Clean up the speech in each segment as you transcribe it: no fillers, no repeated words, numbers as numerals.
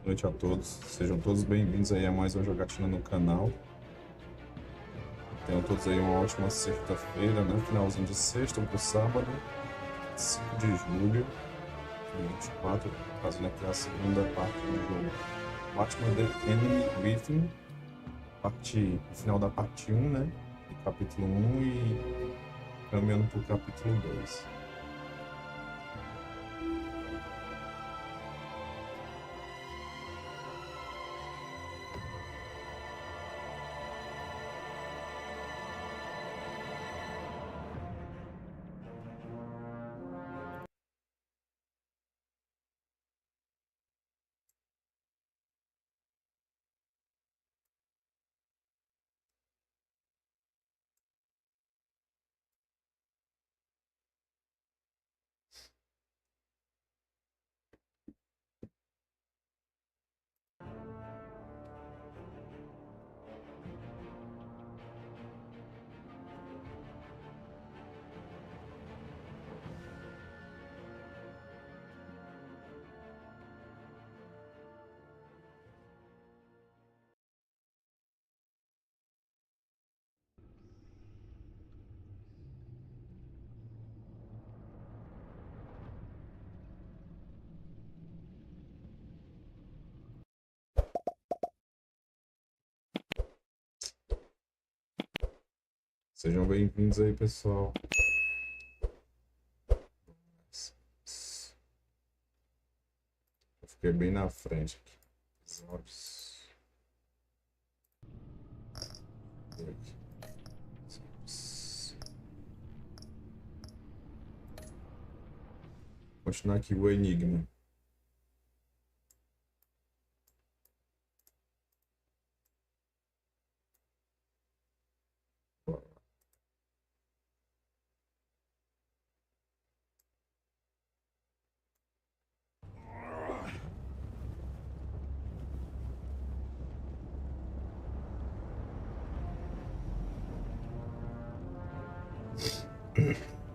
Noite a todos, sejam todos bem-vindos aí a mais uma jogatina no canal. Tenham todos aí uma ótima sexta-feira, né? Finalzinho de sexta para o sábado, 5 de julho de 24, fazendo aqui a segunda parte do jogo Batman The Enemy Within, o final da parte 1, né? Do capítulo 1 e caminhando para o capítulo 2. Sejam bem-vindos aí, pessoal. Eu fiquei bem na frente aqui. Episódios. Continuar aqui o Enigma.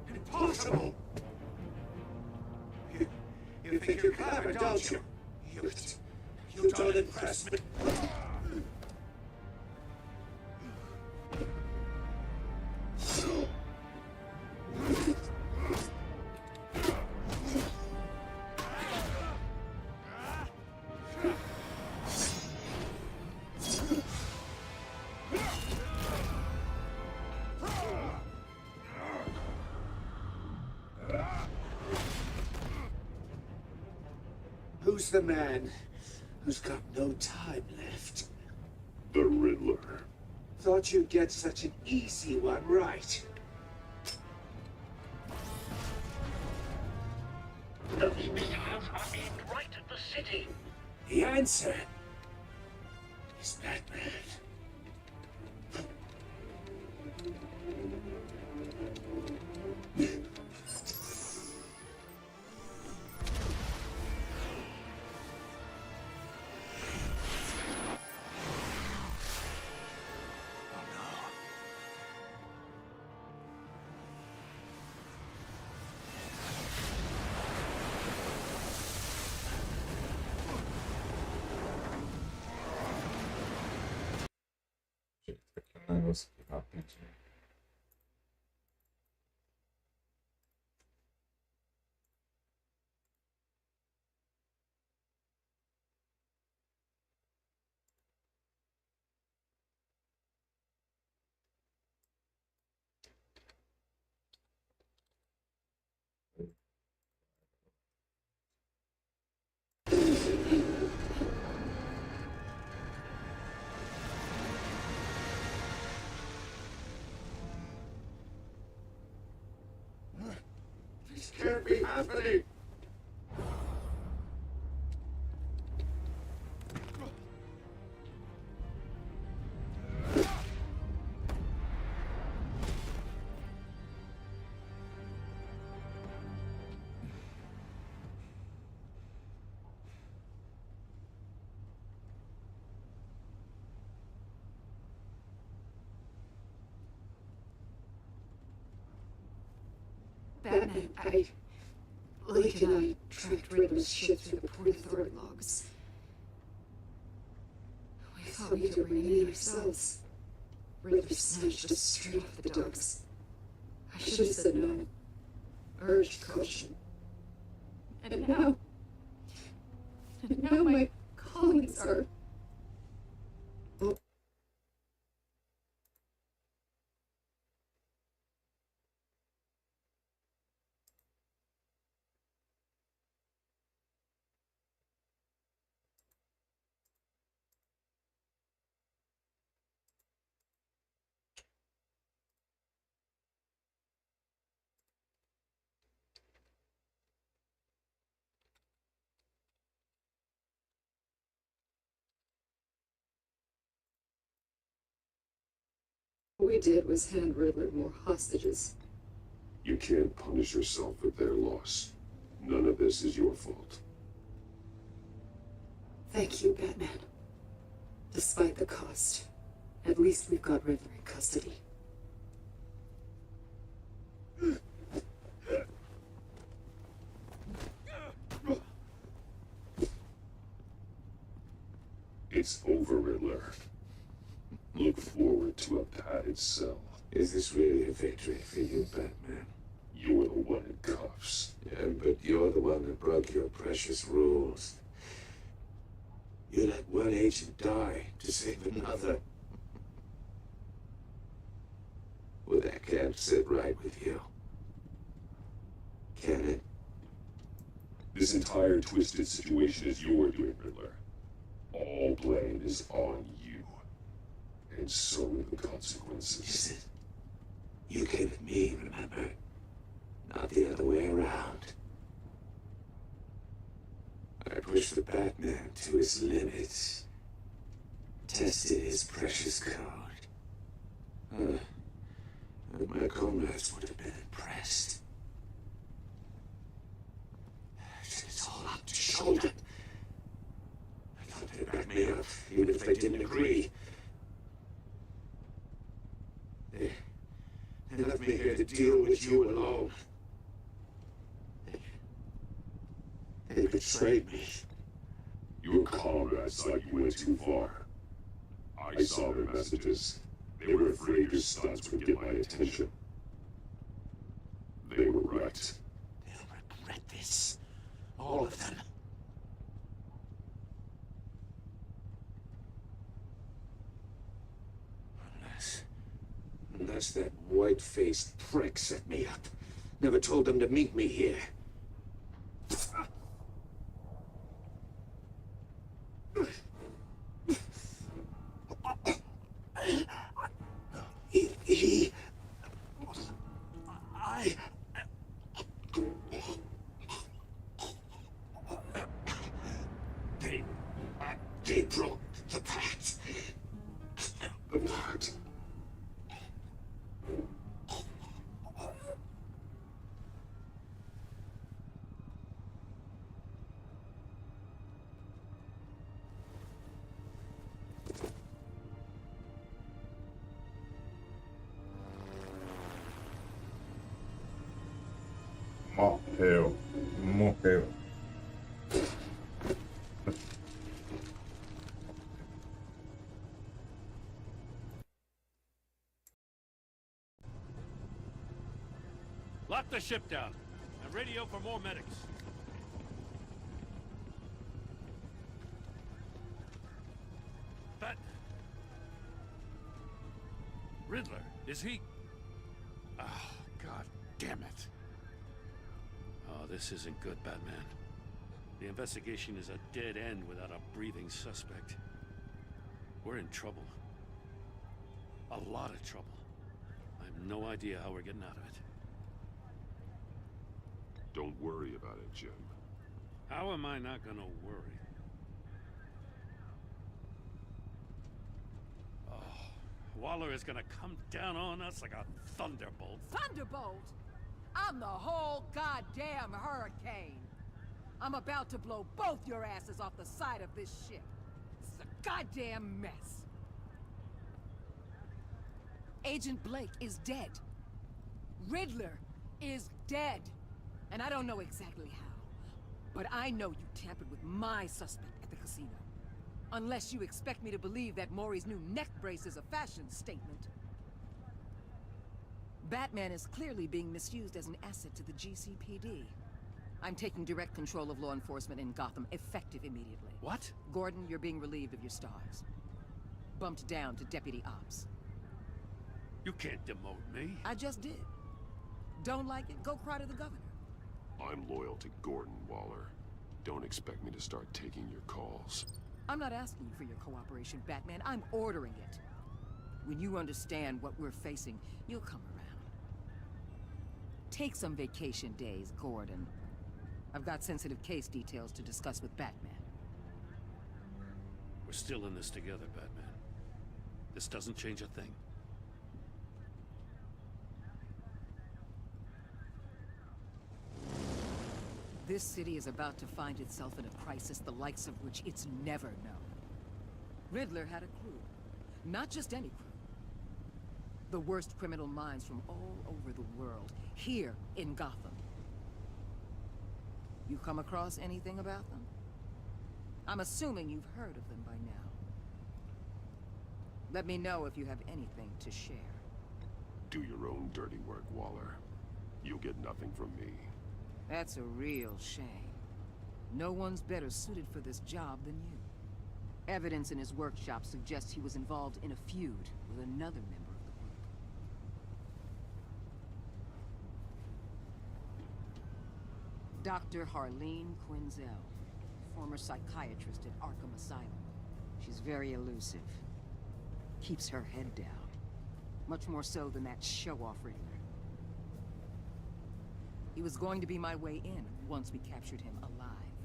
Impossible! You think you're clever, don't you? You don't impress me. Who's the man who's got no time left? The Riddler. Thought you'd get such an easy one right. Those missiles are aimed right at the city. The answer is Batman. Um negócio aqui rapidinho. This can't be happening. Batman, Lincoln, I tracked Riddler's ship through the Port Authority logs. thought we could bring it in ourselves. Riddler snatched us straight off the docks. I should have said no. Urged caution. And now my callings are... Oh. What we did was hand Riddler more hostages. You can't punish yourself for their loss. None of this is your fault. Thank you, Batman. Despite the cost, at least we've got Riddler in custody. It's over, Riddler. Look forward to a padded cell. Is this really a victory for you, Batman? You're the one in cuffs. Yeah, but you're the one that broke your precious rules. You let one agent die to save another. Well, that can't sit right with you. Can it? This entire twisted situation is your doing, Riddler. All blame is on you. And so are the consequences. Is it? You came at me, remember? Not the other way around. I pushed the Batman to his limits. Tested his precious code. And my comrades would have been impressed. It's all up to shoulder. I thought they'd back me up, even if they didn't agree. They left me here to deal with you alone. They betrayed me. Your comrades thought you went too far. I saw their messages. They were afraid your stunts would get my attention. They were right. They'll regret this. All of them. Unless that white-faced prick set me up. Never told them to meet me here. They broke the pact. The pact. Morreu. Morreu. Lock the ship down and radio for more medics. That... Riddler, is he... Oh, God damn it. Oh, this isn't good, Batman. The investigation is a dead end without a breathing suspect. We're in trouble. A lot of trouble. I have no idea how we're getting out of it. Don't worry about it, Jim. How am I not gonna worry? Oh, Waller is gonna come down on us like a thunderbolt. Thunderbolt? I'm the whole goddamn hurricane. I'm about to blow both your asses off the side of this ship. This is a goddamn mess. Agent Blake is dead. Riddler is dead. And I don't know exactly how, but I know you tampered with my suspect at the casino. Unless you expect me to believe that Maury's new neck brace is a fashion statement. Batman is clearly being misused as an asset to the GCPD. I'm taking direct control of law enforcement in Gotham, effective immediately. What? Gordon, you're being relieved of your stars. Bumped down to Deputy Ops. You can't demote me. I just did. Don't like it? Go cry to the governor. I'm loyal to Gordon, Waller. Don't expect me to start taking your calls. I'm not asking you for your cooperation, Batman. I'm ordering it. When you understand what we're facing, you'll come around. Take some vacation days, Gordon. I've got sensitive case details to discuss with Batman. We're still in this together, Batman. This doesn't change a thing. This city is about to find itself in a crisis the likes of which it's never known. Riddler had a crew. Not just any crew. The worst criminal minds from all over the world, here in Gotham. You come across anything about them? I'm assuming you've heard of them by now. Let me know if you have anything to share. Do your own dirty work, Waller. You'll get nothing from me. That's a real shame. No one's better suited for this job than you. Evidence in his workshop suggests he was involved in a feud with another member of the group. Dr. Harleen Quinzel, former psychiatrist at Arkham Asylum. She's very elusive. Keeps her head down. Much more so than that show-off Riddler. He was going to be my way in once we captured him alive.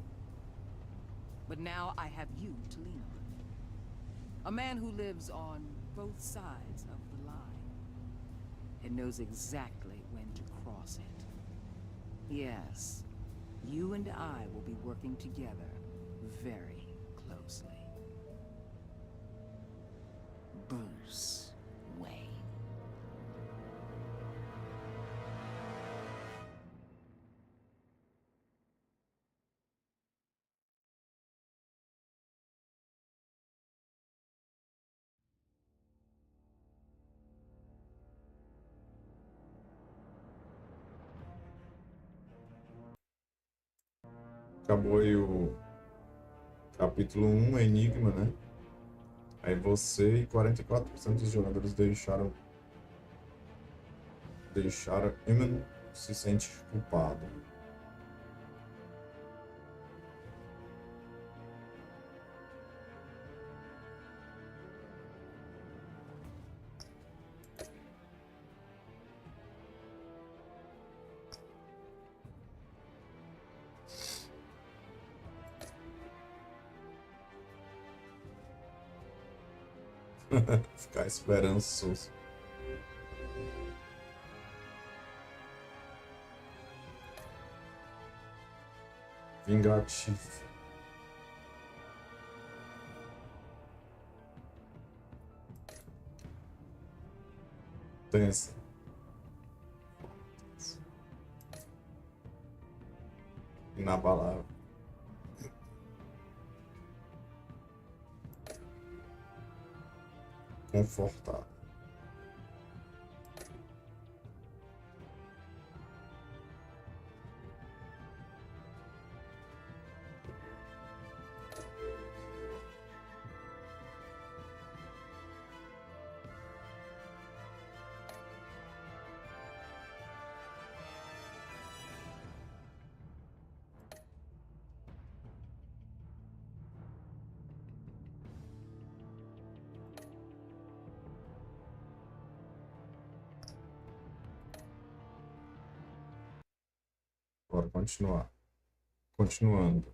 But now I have you to lean on. A man who lives on both sides of the line. And knows exactly when to cross it. Yes, you and I will be working together very closely. Bruce Wayne. Acabou aí o capítulo 1, Enigma, né? Aí você e 44% dos jogadores deixaram Eamon se sente culpado. Ficar esperançoso. Vingativo. Tensa. Inabalável. Confortável. Bora continuar. Continuando.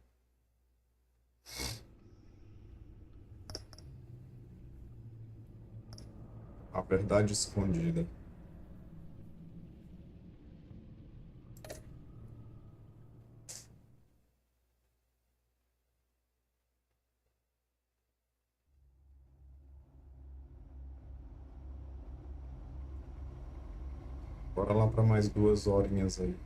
A verdade escondida. Bora lá para mais 2 horinhas aí.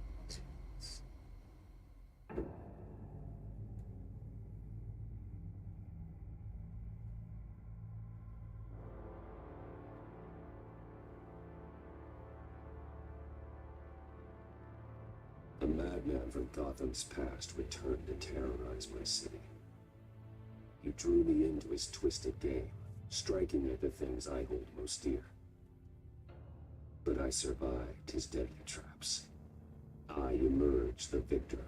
madman from Gotham's past returned to terrorize my city. He drew me into his twisted game, striking at the things I hold most dear. But I survived his deadly traps. I emerged the victor.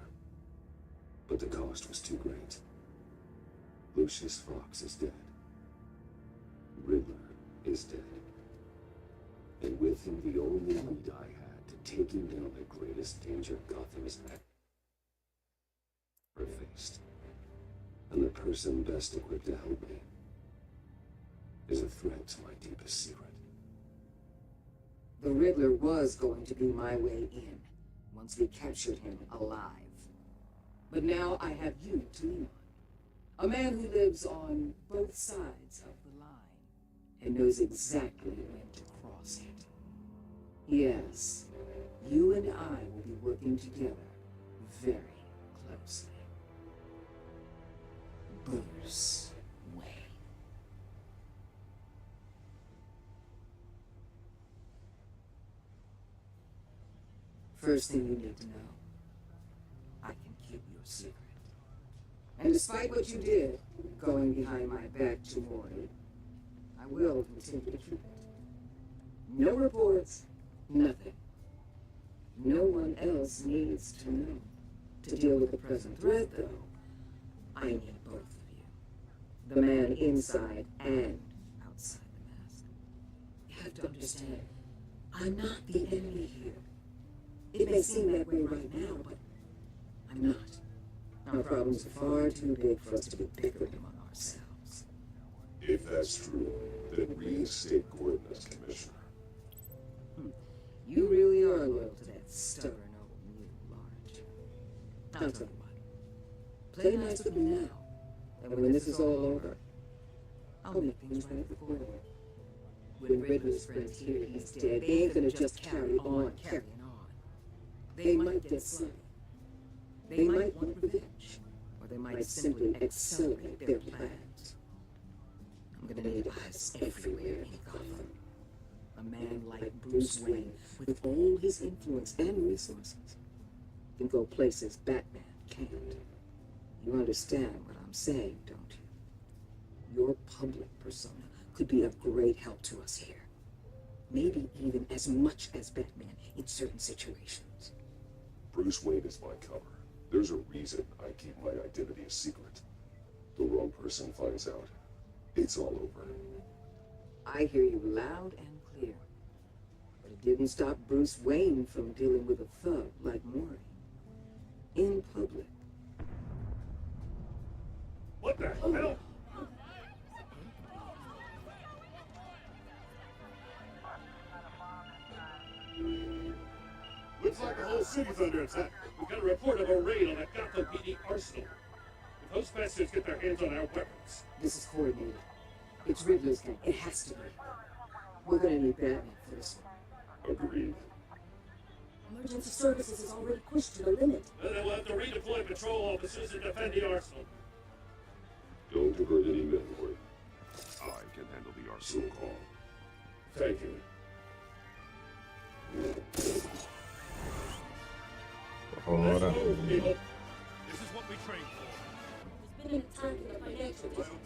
But the cost was too great. Lucius Fox is dead. Riddler is dead. And with him the only lead I had to taking down the greatest danger Gotham has ever faced. And the person best equipped to help me is a threat to my deepest secret. The Riddler was going to be my way in, once we captured him alive. But now I have you to lean on. A man who lives on both sides of the line, and knows exactly when to cross it. Yes, you and I will be working together very closely. Bruce Wayne. First thing you need to know, I can keep your secret. And despite what you did, going behind my back to Maury, I will continue to keep it. No reports, nothing. No one else needs to know. To deal with the present threat, though, I need both of you. The man inside and outside the mask. You have to understand, I'm not the enemy here. It may seem that way right now, but I'm not. Our problems are far too big for us to be bickering among ourselves. If that's true, then reinstate Gordon as commissioner. You really are loyal to that stubborn old mule, Large. I'll tell you what. Play nice with me now, and when this is all over, I'll make things right for Gordon. When Riddler's friends hear he's dead, they ain't gonna just carry on carrying on. They might get sloppy. They might want revenge, or they might simply accelerate their plans. I'm gonna need eyes everywhere in Gotham. A man like Bruce Wayne, with all his influence and resources, can go places Batman can't. You understand what I'm saying, don't you? Your public persona could be of great help to us here. Maybe even as much as Batman in certain situations. Bruce Wayne is my cover. There's a reason I keep my identity a secret. The wrong person finds out, it's all over. I hear you loud and clear. But it didn't stop Bruce Wayne from dealing with a thug like Maury. In public. What the hell? Looks like the whole city's under attack. We've got a report of a raid on the Gotham PD arsenal. If those bastards get their hands on our weapons... This is coordinated. It's Riddler's gang. It has to be. We're gonna need Batman for this one. Agreed. Emergency services is already pushed to the limit. Then we'll have to redeploy patrol officers and defend the arsenal. Don't divert any men, Ward. I can handle the arsenal call. Thank you. Ora. Let's move, people. This is what we trained for. There's been an attack in the financial district.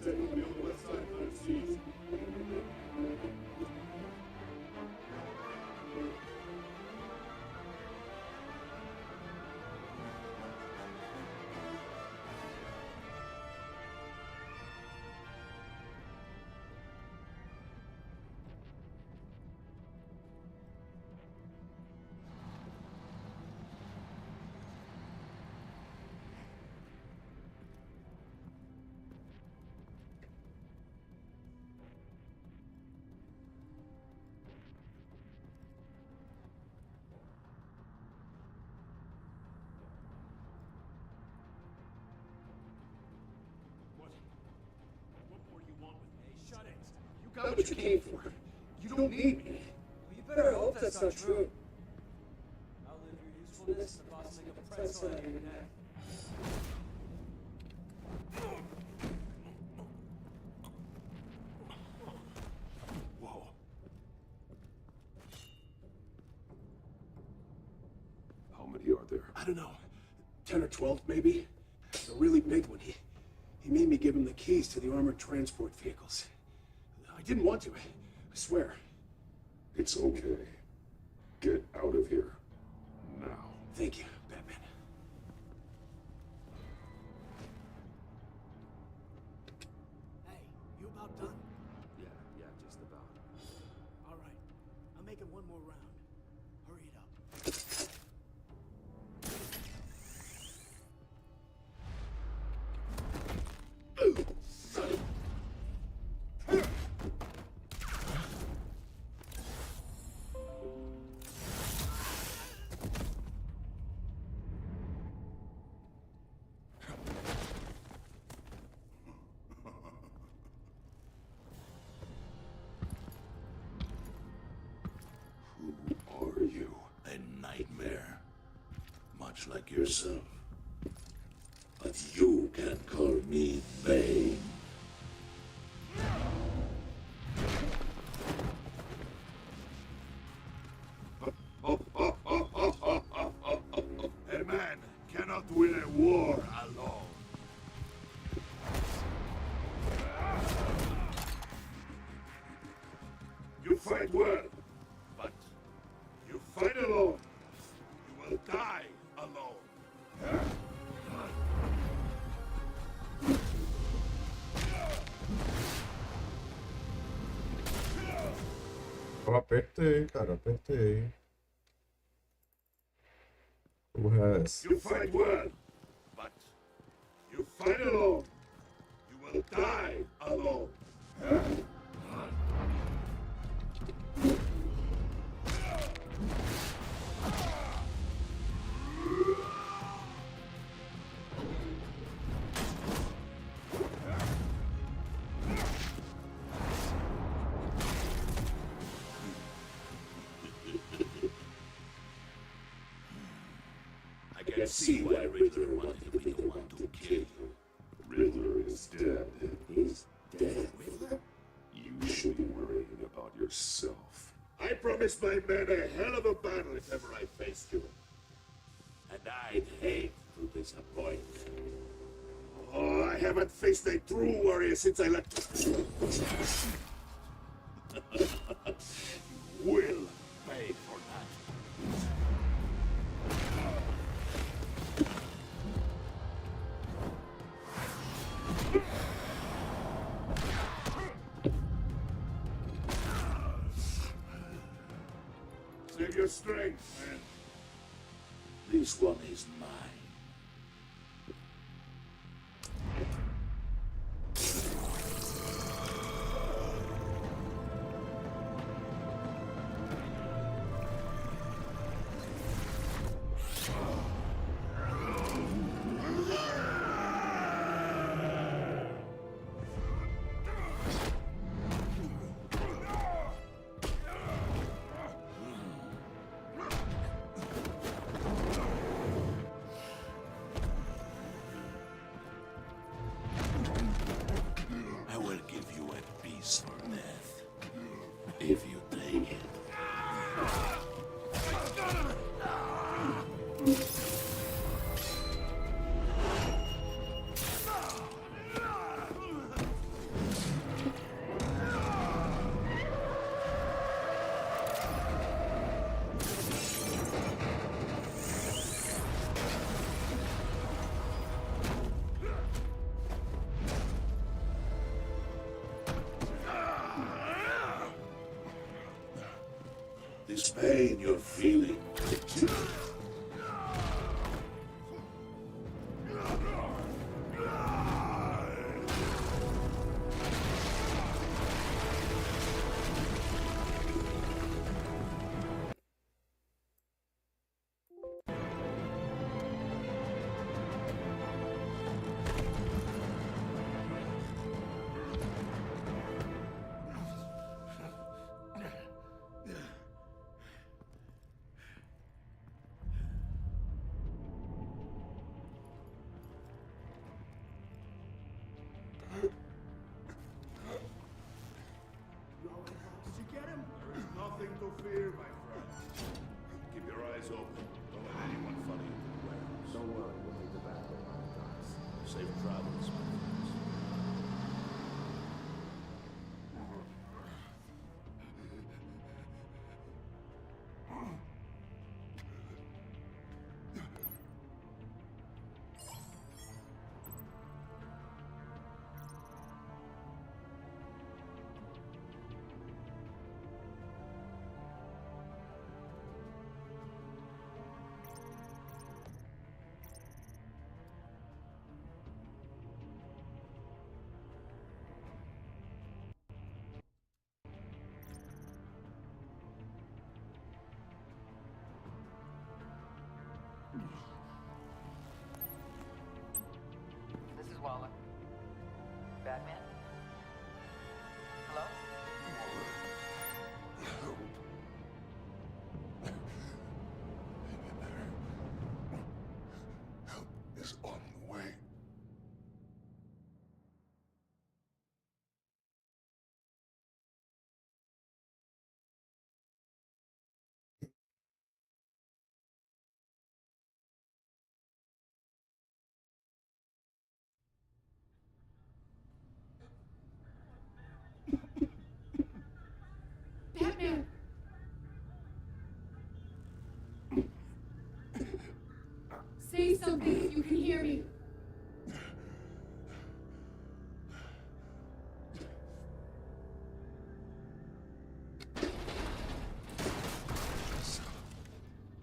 Got what you came for. You don't need me. Well, you better hope that's not true. I'll live your usefulness and the boss make a price on your neck. Whoa. How many are there? I don't know, 10 or 12 maybe. A really big one. He made me give him the keys to the armored transport vehicles. I didn't want to, I swear. It's okay. Get out of here. Now. Thank you, Batman. Hey, you about done? Yeah, just about. All right. I'm making one more round. Hurry it up. Who are you? A nightmare. Much like yourself. But you can call me Bane. A man cannot win a war alone. You fight well, but you fight alone. You will die alone. Eu apertei, cara, apertei. Porra é essa? You fight well, but you fight alone. You will die alone. I can see why Riddler wanted to be the one to kill you. Riddler is dead. He's dead. You should be worrying about yourself. I promised my men a hell of a battle if ever I faced you. And I'd hate to disappoint. Oh, I haven't faced a true warrior since I left. You will pay for that. Save your strength, man. This one is mine. I will give you a piece for death. If you take it. This pain you're feeling. Did you get him? There is nothing to fear, my friend. Keep your eyes open. Don't let anyone follow you. Don't worry, we'll leave the Batman on the docks. Safe travels, my friends. This is Waller. Batman? Hello? Help is on the way. Batman! Say something if you can hear me.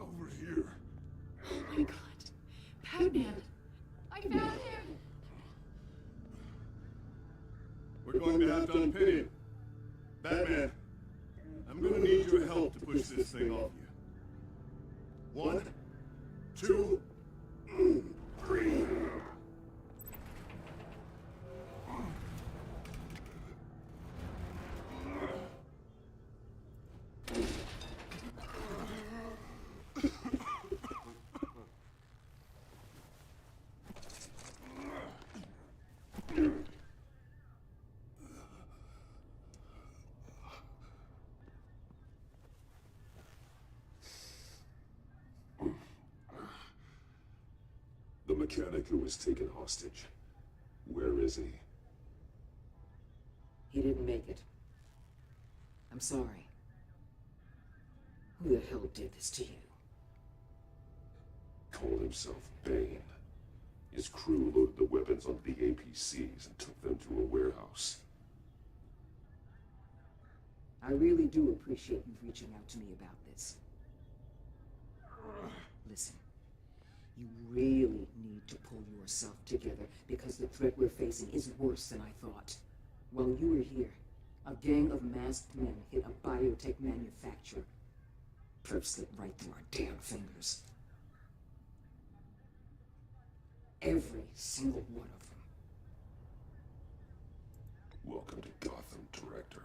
Over here. Oh my god. Batman! I found him! We're going to have to unpin him. Batman, I'm gonna need your help to push this thing off you. 1, 2, 3. The mechanic who was taken hostage. Where is he? He didn't make it. I'm sorry. Who the hell did this to you? Called himself Bane. His crew loaded the weapons onto the APCs and took them to a warehouse. I really do appreciate you reaching out to me about this. Listen, you really need to pull yourself together because the threat we're facing is worse than I thought. While you were here, a gang of masked men hit a biotech manufacturer. Perp slipped right through our damn fingers. Every single one of them. Welcome to Gotham, Director.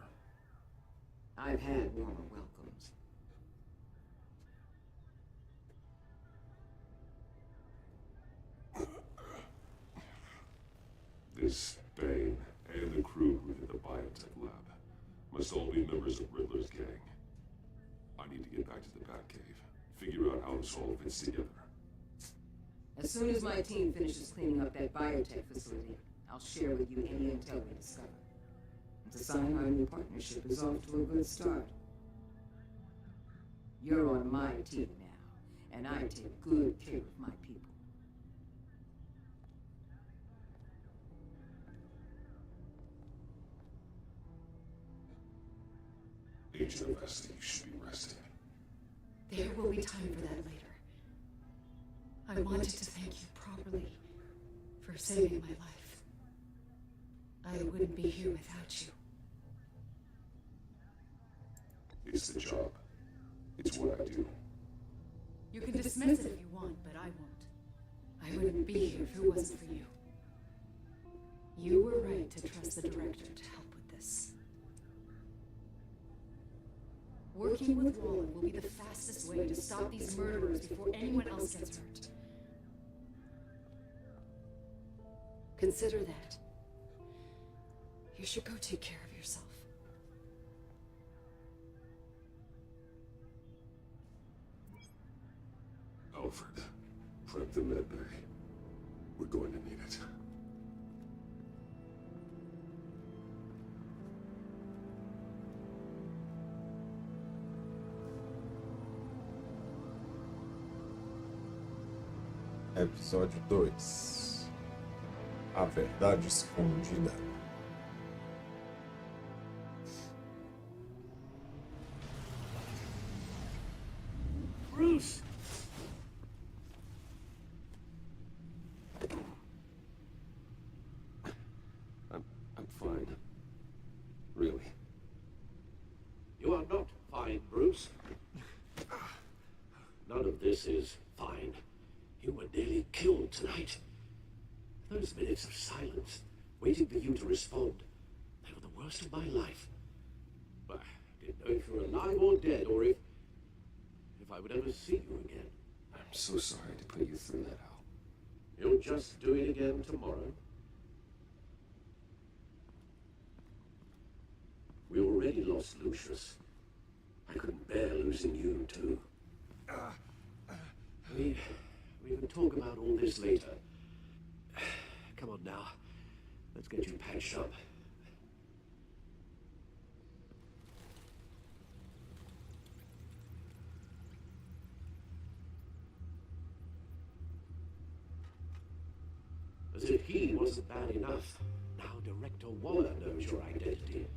I've had warmer welcomes. This Bane and the crew who hit the biotech lab must all be members of Riddler's gang. I need to get back to the Batcave, figure out how this all fits together. As soon as my team finishes cleaning up that biotech facility, I'll share with you any intel we discover. It's a sign our new partnership is off to a good start. You're on my team now, and I take good care of my people. Agent Vesta, you should be resting. There will be time for that later. I wanted to thank you properly for saving my life. I wouldn't be here without you. It's the job. It's what I do. You can dismiss it if you want, but I won't. I wouldn't be here if it wasn't for you. You were right to trust the director to help with this. Working with Waller will be the fastest way to stop these murderers before anyone else gets hurt. Consider that. You should go take care of yourself. Alfred, Prep the med bay. We're going to need it. Episódio 2. A Verdade Escondida. Bruce! I'm fine. Really. You are not fine, Bruce. None of this is fine. You were nearly killed tonight. Those minutes of silence, waiting for you to respond, they were the worst of my life. I didn't know if you were alive or dead, or if I would ever see you again. I'm so sorry to put you through that, Al. You'll just do it again tomorrow. We already lost Lucius. I couldn't bear losing you, too. We can talk about all this later. Come on now. Let's get you patched up. As if he wasn't bad enough, now Director Waller knows your identity.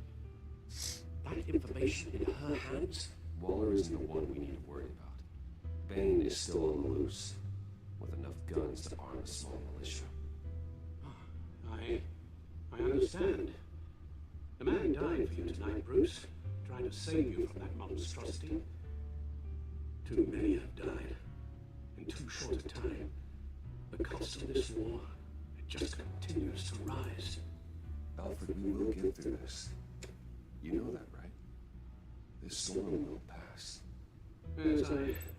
That information in her hands? Waller isn't the one we need to worry about. Bane is still on the loose, with enough guns to arm a small militia. I understand. A man died for you tonight, Bruce, trying to save you from that monstrosity. Too many have died, in too short a time. The cost of this war, it just continues to rise. Alfred, we will get through this. You know that, right? This storm will pass. Yes,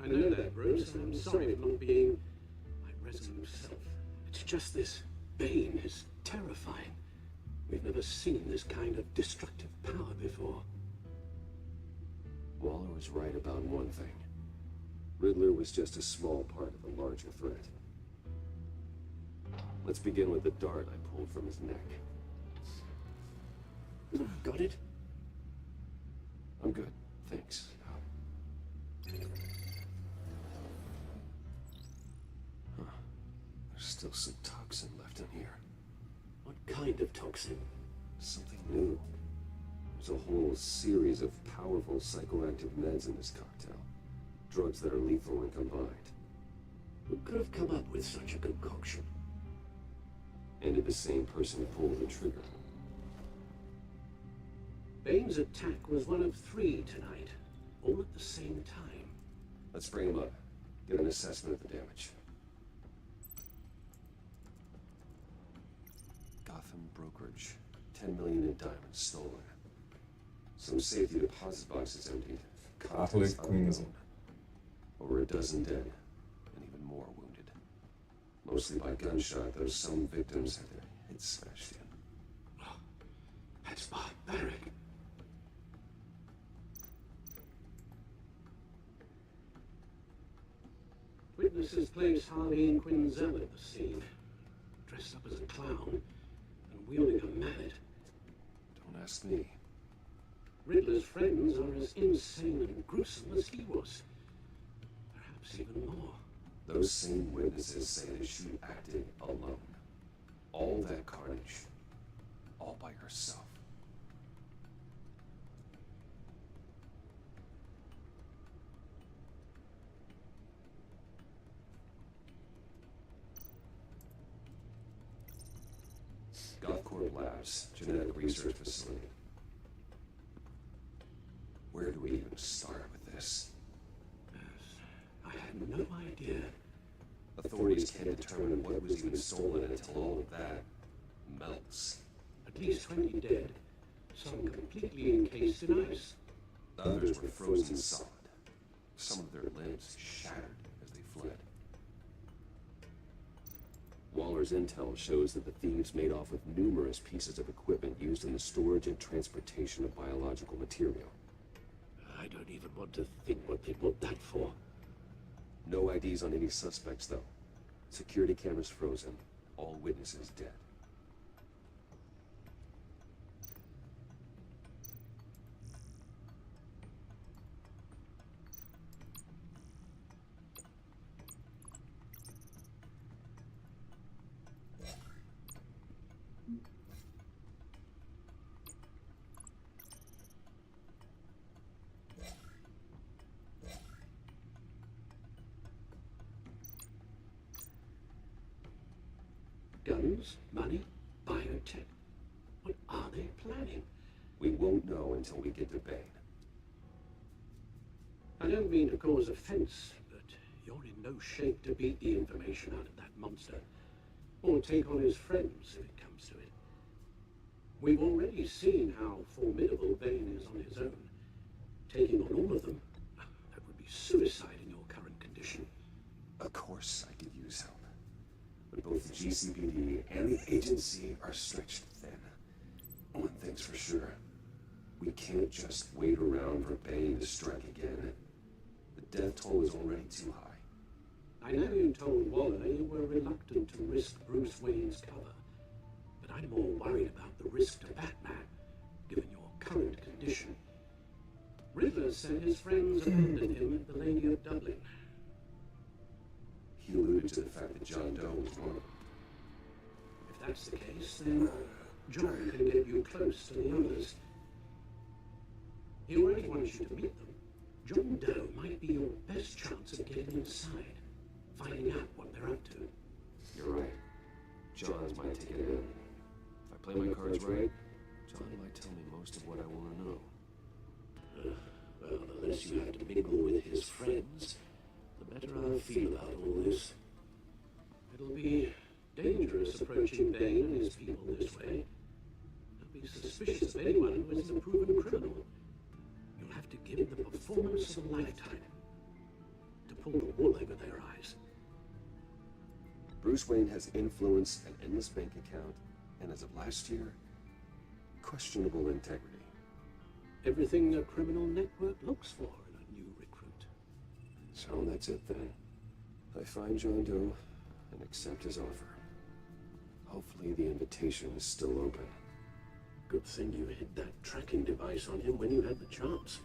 I know that, Bruce. I'm sorry for not being my resolute self. It's just this Bane is terrifying. We've never seen this kind of destructive power before. Waller was right about one thing. Riddler was just a small part of the larger threat. Let's begin with the dart I pulled from his neck. Got it? I'm good, thanks. Huh. There's still some toxin left in here. What kind of toxin? Something new. There's a whole series of powerful psychoactive meds in this cocktail. Drugs that are lethal when combined. Who could have come up with such a concoction? And did the same person pull the trigger? Bane's attack was one of 3 tonight, all at the same time. Let's bring him up. Get an assessment of the damage. Gotham brokerage. 10 million in diamonds stolen. Some safety deposit boxes emptied. Contents unknown. Over a dozen dead, and even more wounded. Mostly by gunshot, though some victims had their heads smashed in. Oh, that's barbaric. Witnesses place Harleen Quinzel at the scene, dressed up as a clown and wielding a mallet. Don't ask me. Riddler's friends are as insane and gruesome as he was. Perhaps even more. Those same witnesses say that she acted alone. All that carnage. All by herself. Gothcorp Labs, genetic research facility. Where do we even start with this? I had no idea. Authorities can't determine what was even stolen until all of that melts. At least 20 dead, some completely encased in ice. Others were frozen solid. Some of their limbs shattered as they fled. Waller's intel shows that the thieves made off with numerous pieces of equipment used in the storage and transportation of biological material. I don't even want to think what they want that for. No IDs on any suspects, though. Security cameras frozen. All witnesses dead. Guns, money, biotech. What are they planning? We won't know until we get to Bane. I don't mean to cause offense, but you're in no shape to beat the information out of that monster, or take on his friends if it comes to it. We've already seen how formidable Bane is on his own. Taking on all of them, that would be suicide in your current condition. Of course I could use help. But both the GCPD and the agency are stretched thin. One thing's for sure. We can't just wait around for Bane to strike again. The death toll is already too high. I know you told Waller you were reluctant to risk Bruce Wayne's cover, but I'm more worried about the risk to Batman, given your current condition. Riddler said his friends abandoned him at the Lady of Dublin. He alluded to the fact that John Doe was one of them. If that's the case, then John can get you close to the others. He already wants you to meet them. John Doe might be your best chance of getting inside, finding out what they're up to. You're right. John's my ticket in. If I play my cards right, John might tell me most of what I want to know. Well, the less you have to mingle with his friends, the better I'll feel about all this. It'll be dangerous approaching Bane and his people this way. They'll be suspicious of anyone who isn't a proven criminal. You'll have to give them the performance of a lifetime to pull the wool over their eyes. Bruce Wayne has influence, an endless bank account, and as of last year, questionable integrity. Everything a criminal network looks for in a new recruit. So that's it then. I find John Doe and accept his offer. Hopefully the invitation is still open. Good thing you hid that tracking device on him when you had the chance.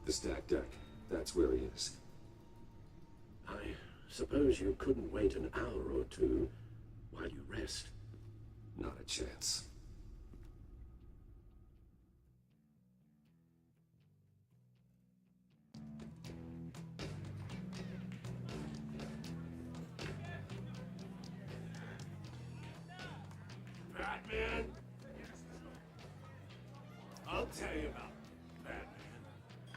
The stack deck, that's where he is. I suppose you couldn't wait an hour or two while you rest. Not a chance. Batman? I'll tell you about Batman.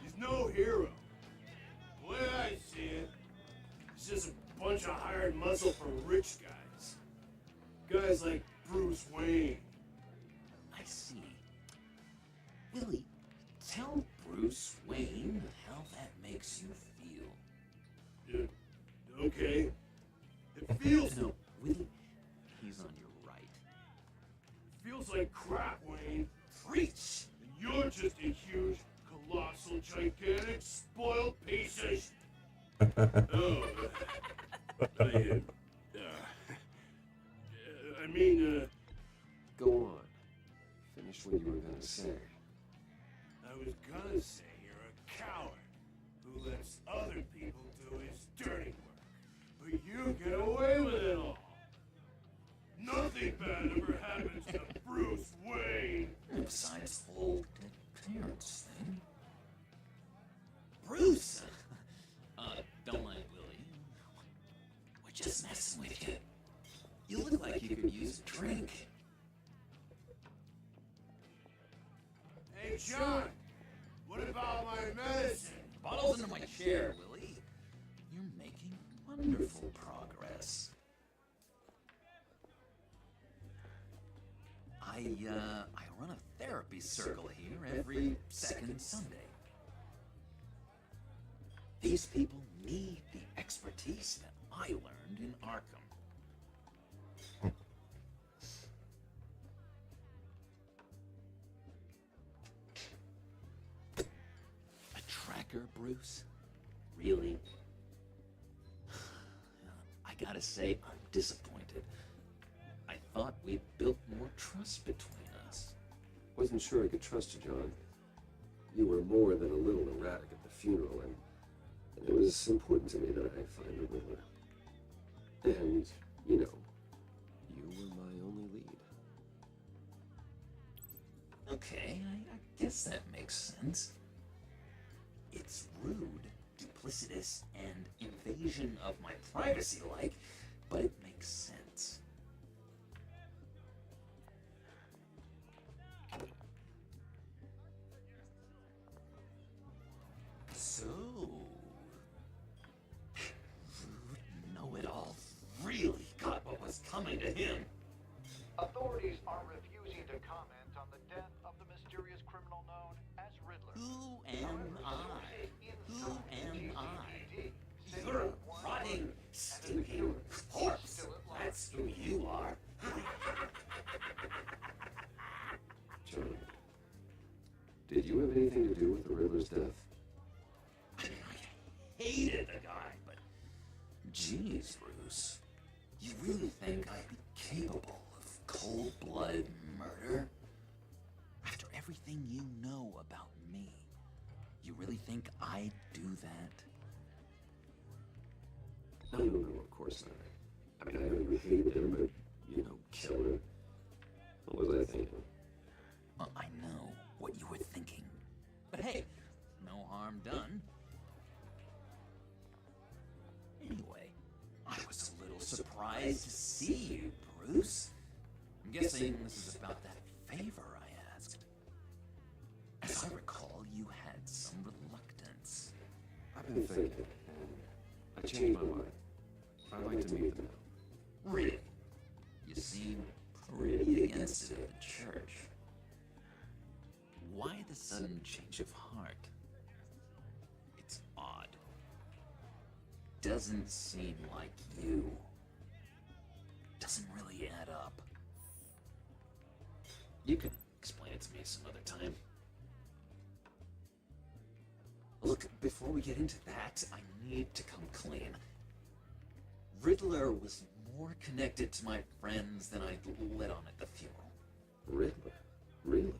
He's no hero. The way I see it, he's just a bunch of hired muscle for rich guys. Guys like Bruce Wayne. I see. Willie, tell Bruce Wayne how that makes you feel. Yeah, okay. It feels... No, Willie, he's on your right. Feels like crap, Wayne. Preach! And you're just a huge, colossal, gigantic, spoiled piece of... I mean, Go on. Finish what you were gonna say. I was gonna say you're a coward who lets other people do his dirty work. But you get away with it all. Nothing bad ever happens to Bruce Wayne. Besides the whole dead parents thing. Bruce! Don't mind Willie. We're just messing with you. You look like you could use a drink. Hey, John, what about my medicine? The bottle's under my chair, Willie. You're making wonderful progress. I run a therapy circle here every second Sunday. These people need the expertise that I learned in Arkham. A tracker, Bruce? Really? gotta say, I'm disappointed. I thought we built more trust between us. Wasn't sure I could trust you, John. You were more than a little erratic at the funeral, and it was important to me that I find the Riddler. And, you know, you were my only lead. Okay, I guess that makes sense. It's rude, duplicitous, and invasion of my privacy-like, but it makes sense. So, know-it-all really got what was coming to him. Authorities are refusing to comment on the death of the mysterious criminal known as Riddler. Who am I? Who am I? You're a rotting, stinking corpse. That's who you are. John, did you have anything to do with the Riddler's death? I hated the guy, but geez, Bruce, you really think I'd be capable of cold-blooded murder? After everything you know about me, you really think I'd do that? No, of course not. I mean, I know you hated him, but, you know, killer. What was I thinking? Well, I know what you were thinking. But hey, no harm done. Anyway, I was a little surprised to see you, Bruce. I'm guessing this is about that favor I asked. As I recall, you had some reluctance. I've been thinking, and I changed my mind. I'd like to meet them now. Really? You seem pretty against it at the church. Why the sudden change of heart? It's odd. Doesn't seem like you. Doesn't really add up. You can explain it to me some other time. Look, before we get into that, I need to come clean. Riddler was more connected to my friends than I'd let on at the funeral. Riddler? Really?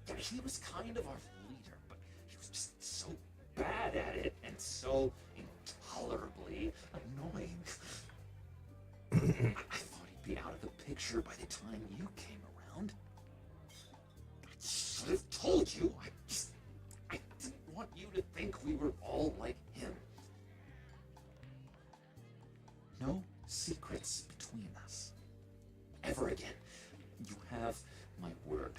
Yeah, he was kind of our leader, but he was just so bad at it and so intolerably annoying. I thought he'd be out of the picture by the time you came around. I should have told you. I didn't want you to think we were all like him. No secrets between us. Ever again. You have my word.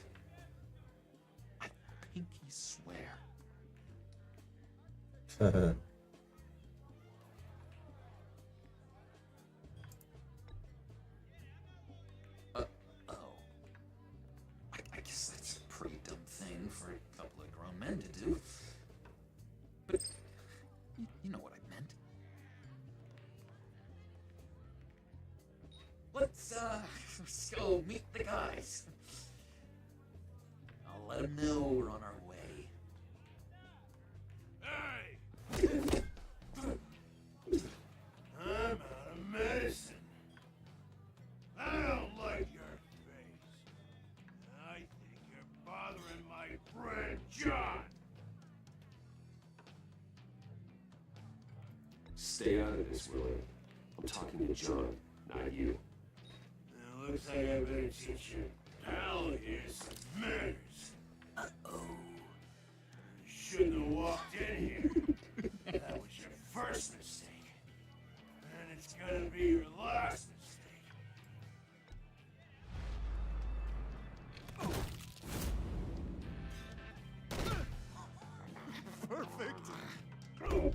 I pinky swear. I guess that's a pretty dumb thing for a couple of grown men to do. But you know what I meant. Let's go meet the guys. I'll let them know we're on our way. Hey! I'm out of medicine. I don't like your face. I think you're bothering my friend John. Stay out of this, Willie. I'm talking to John, not you. It looks like I better teach your pal here some manners. Uh-oh. You shouldn't have walked in here. That was your first mistake. And it's gonna be your last mistake. Perfect. Lovely.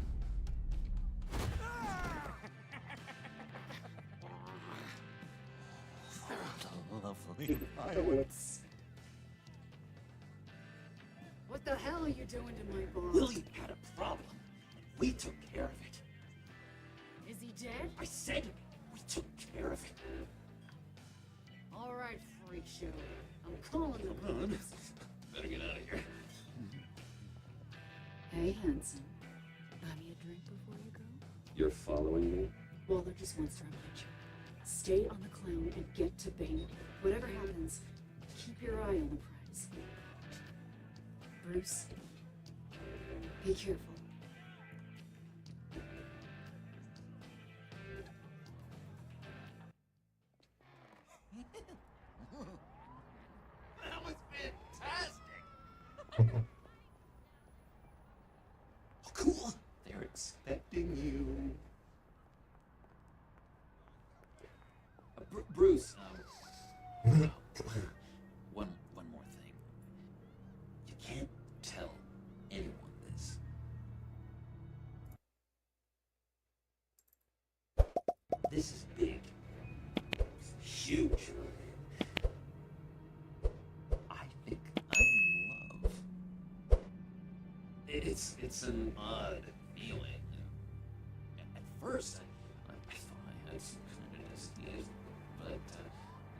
What the hell are you doing to my boss? Willie had a problem. We took care of it. Is he dead? I said we took care of it. All right, freak show. I'm calling the Come on. police. Better get out of here. Hey, handsome. Buy me a drink before you go? You're following me? Waller just wants to remind you. Stay on the clown and get to Bane. Whatever happens, keep your eye on the prize. Bruce, be careful. That was fantastic! Oh, cool! They're expecting you. Bruce, one more thing. You can't tell anyone this. This is big. Huge. I think I'm in love. It's an odd feeling. At first, I thought it's kind of just but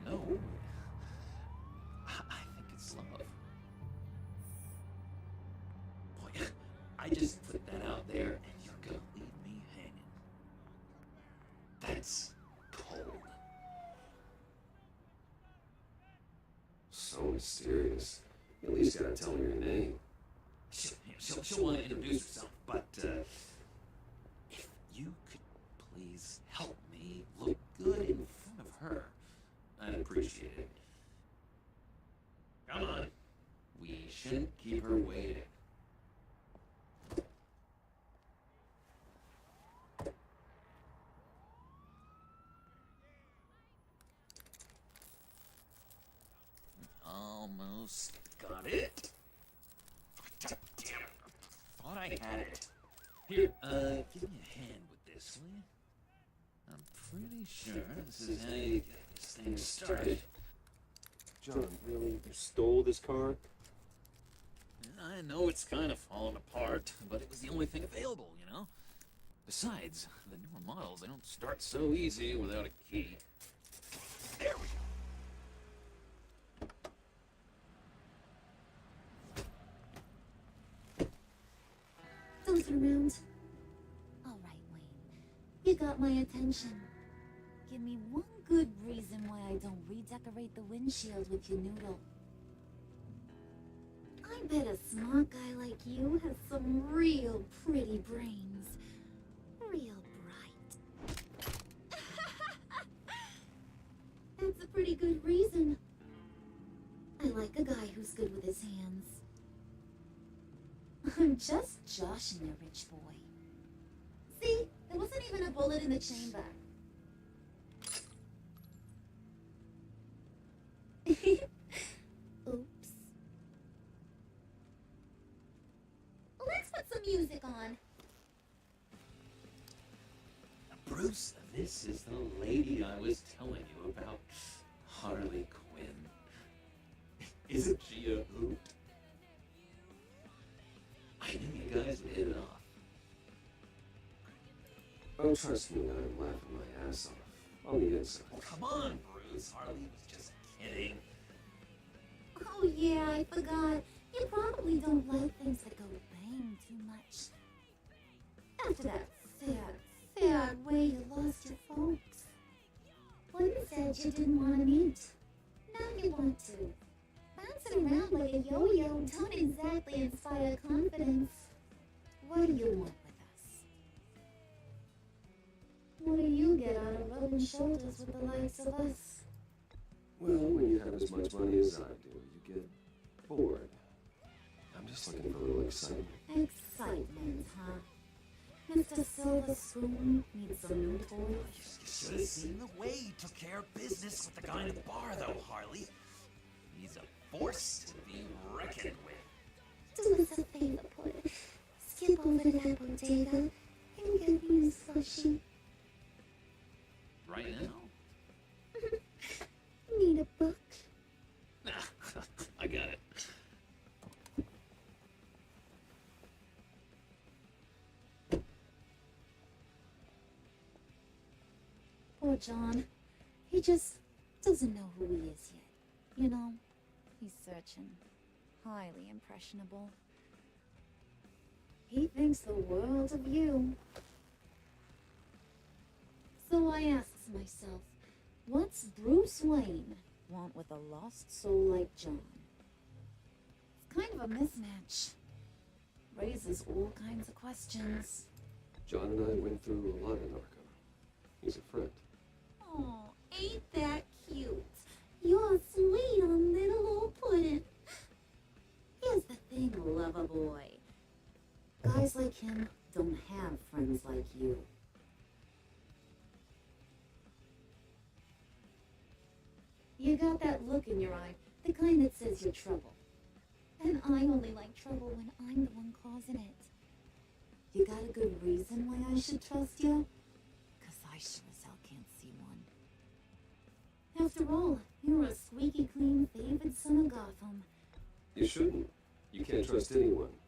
no. I think it's love. Boy, I just put that out there, and you're gonna leave me hanging. That's cold. So mysterious. You at least gotta tell me your name. She'll want to introduce herself, but if you could please help me look good in front of her, I'd appreciate it. Come on. We shouldn't keep her waiting. Almost got it. Damn it. Thought I had it. Here, give me a hand with this, will you? I'm pretty sure this is how you get this thing started. John, really? You stole this car? I know it's kind of falling apart, but it was the only thing available, you know? Besides, the newer models, they don't start so easy without a key. There we go. Don't turn around. All right, Wayne. You got my attention. Give me one good reason why I don't redecorate the windshield with your noodle. I bet a smart guy like you has some real pretty brains. Real bright. That's a pretty good reason. I like a guy who's good with his hands. I'm just joshing you, rich boy. See, there wasn't even a bullet in the chamber. Oops. Let's put some music on. Bruce, this is the lady I was telling you about. Harley Quinn. Isn't she a hoot? I knew you guys would hit it off. Oh, trust me, I'm laughing my ass off. On the inside. Oh, come on, Bruce. Harley was just kidding. Oh yeah, I forgot. You probably don't like things that go bang too much. After that sad way you lost your folks. Whitin said you didn't want to meet. Now you want to. Bouncing around like a yo-yo don't exactly inspire confidence. What do you want with us? What do you get out of rubbing shoulders with the likes of us? Well, when you have as much money as I do, you get bored. I'm just looking for a little excitement. Excitement, huh? Mr. Silver Spoon needs some new toys. You should have seen the way he took care of business with the guy in the bar, though, Harley. He's a force to be reckoned with. Do us a favor, Porter. Skip over to that bodega and get me a slushie. Right now? Need a book? I got it. Poor John. He just doesn't know who he is yet. You know, he's searching. Highly impressionable. He thinks the world of you. So I asks myself, what's Bruce Wayne want with a lost soul like John? It's kind of a mismatch. Raises all kinds of questions. John and I went through a lot in Arkham. He's a friend. Oh, ain't that cute? You're sweet on little old puddin'. Here's the thing, lover boy. Guys like him don't have friends like you. You got that look in your eye, the kind that says you're trouble. And I only like trouble when I'm the one causing it. You got a good reason why I should trust you? 'Cause I sure as hell can't see one. After all, you're a squeaky clean favored son of Gotham. You shouldn't. You can't trust anyone.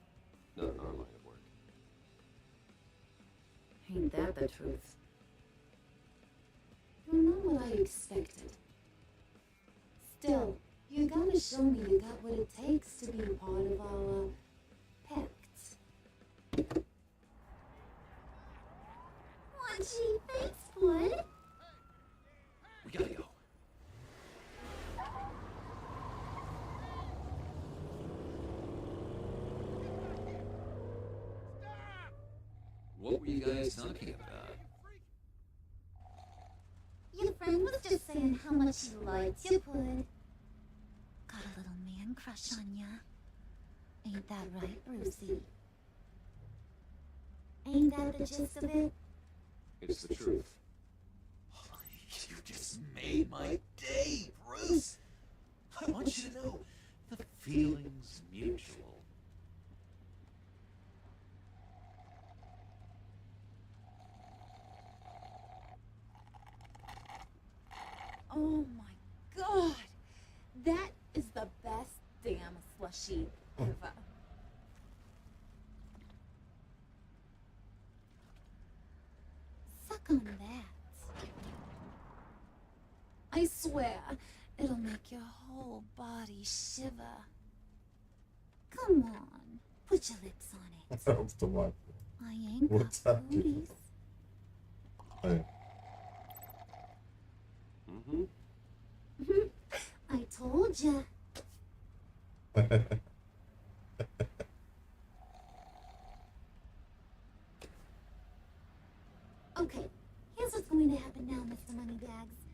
Not in our line of work. Ain't that the truth? You're not what I expected. Still, you gotta show me you got what it takes to be part of our pact. What, gee, thanks, bud. We gotta go. What were you guys talking about? Your friend was just saying how much he liked you, Pud. Got a little man crush on ya. Ain't that right, Brucey? Ain't that the gist of it? It's the truth. You just made my day, Bruce. I want you to know the feeling's mutual. Oh my god! That is the best damn slushie ever. Suck on that. I swear, it'll make your whole body shiver. Come on, put your lips on it. That was the one. I ain't What's got happening? booties. Hey. I told ya. Okay, here's what's going to happen now, Mr. Moneybags.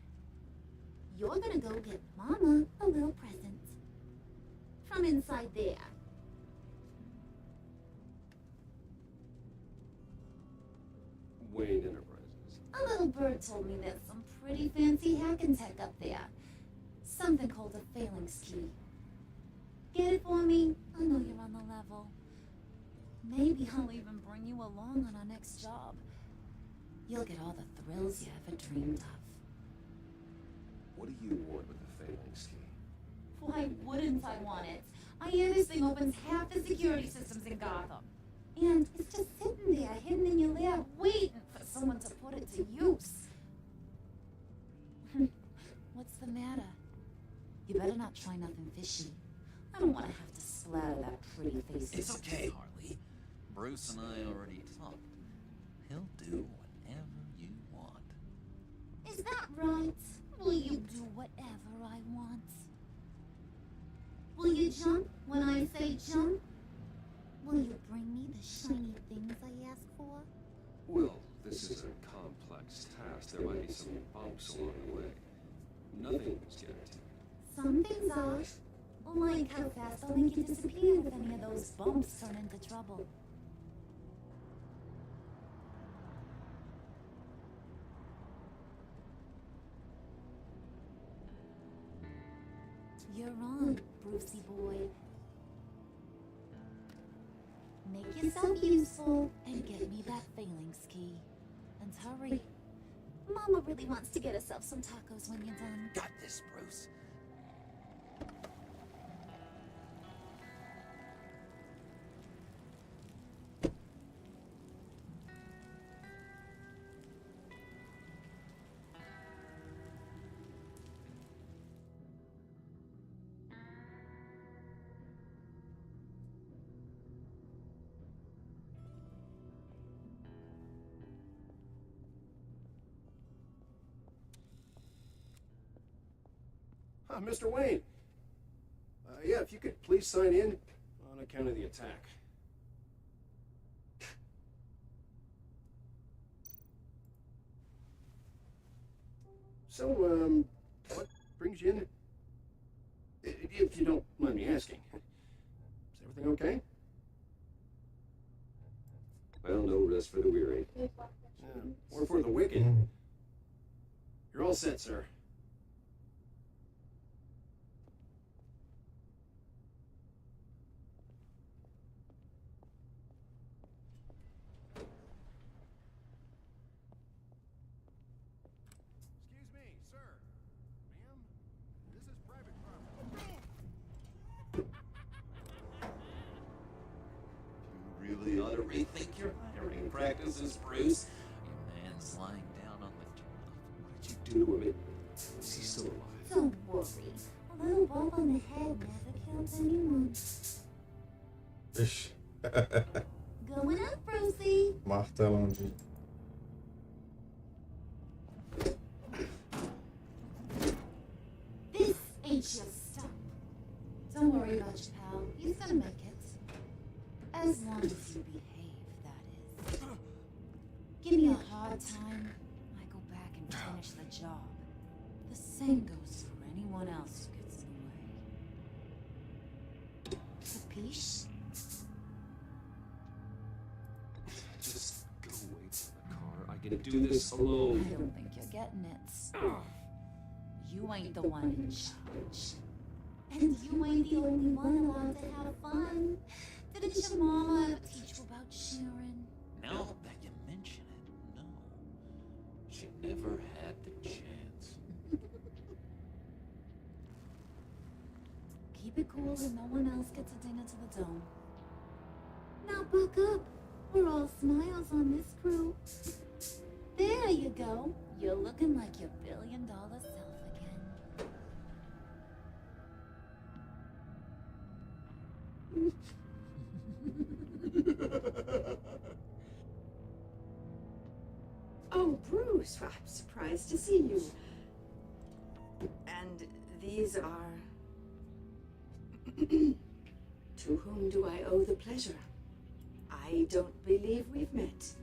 You're gonna go get Mama a little present. From inside there. Wayne Enterprises. A little bird told me there's some pretty fancy hacking tech up there. Something called a phalanx key. Get it for me? I know you're on the level. Maybe I'll even bring you along on our next job. You'll get all the thrills you ever dreamed of. What do you want with the phalanx key? Why wouldn't I want it? I hear this thing opens half the security systems in Gotham. And it's just sitting there, hidden in your lab, waiting for someone to put it to use. What's the matter? You better not try nothing fishy. I don't want to have to splatter that pretty face. It's okay, Harley. Bruce and I already talked. He'll do whatever you want. Is that right? Will you do whatever I want? Will you jump when I say jump? Will you bring me the shiny things I ask for? Well, this is a complex task. There might be some bumps along the way. Nothing is guaranteed. Some things are. Like how fast I'll make you disappear if any of those bumps turn into trouble. You're on, Brucey boy. Make yourself useful and get me that phalanx key. And hurry. Mama really wants to get herself some tacos when you're done. Got this, Bruce. Mr. Wayne. Yeah, if you could please sign in on account of the attack. So, what brings you in? If you don't mind me asking. Is everything okay? Well, no rest for the weary. Or for the wicked. You're all set, sir. Excuse me, sir. Ma'am, this is private property. You really ought to rethink your hiring practices, Bruce. Your man's lying down on the job. What did you do to him? Is he still alive? Don't worry. A little bump on the head never killed anyone. Ixi. Going up, Brucey. Martelão de. This ain't your stop. Don't worry about your pal. He's gonna make it. As long as you behave, that is. Give me a hard time, I go back and finish the job. The same goes for anyone else who gets in the way. Capiche? Just go away from the car. I can do this alone. I don't think you're getting it. You ain't the one in charge. And you ain't the only one allowed to have fun. Didn't your mama ever teach you about sharing? Now that you mention it, no. She never had the chance. Keep it cool and no one else gets a dinner to the dome. Now buck up. We're all smiles on this crew. There you go. You're looking like your billion-dollar self again. Oh, Bruce, I'm surprised to see you. And these are... To whom do I owe the pleasure? I don't believe we've met.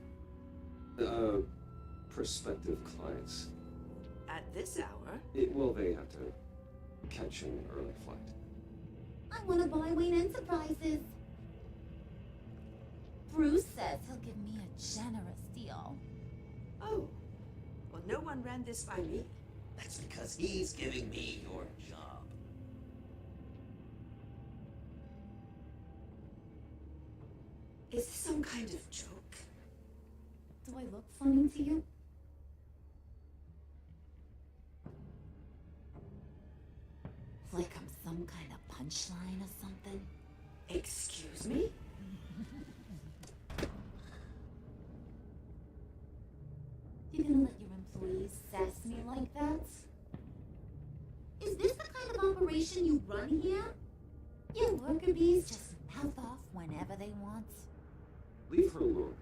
Prospective clients. At this hour? Well, they have to catch an early flight. I want to buy Wayne Enterprises. Bruce says he'll give me a generous deal. Oh, well, no one ran this by me. That's because he's giving me your job. Is this some kind of joke? Do I look funny to you? Like I'm some kind of punchline or something? Excuse me? You gonna let your employees sass me like that? Is this the kind of operation you run here? Your worker bees just mouth off whenever they want? Leave her alone.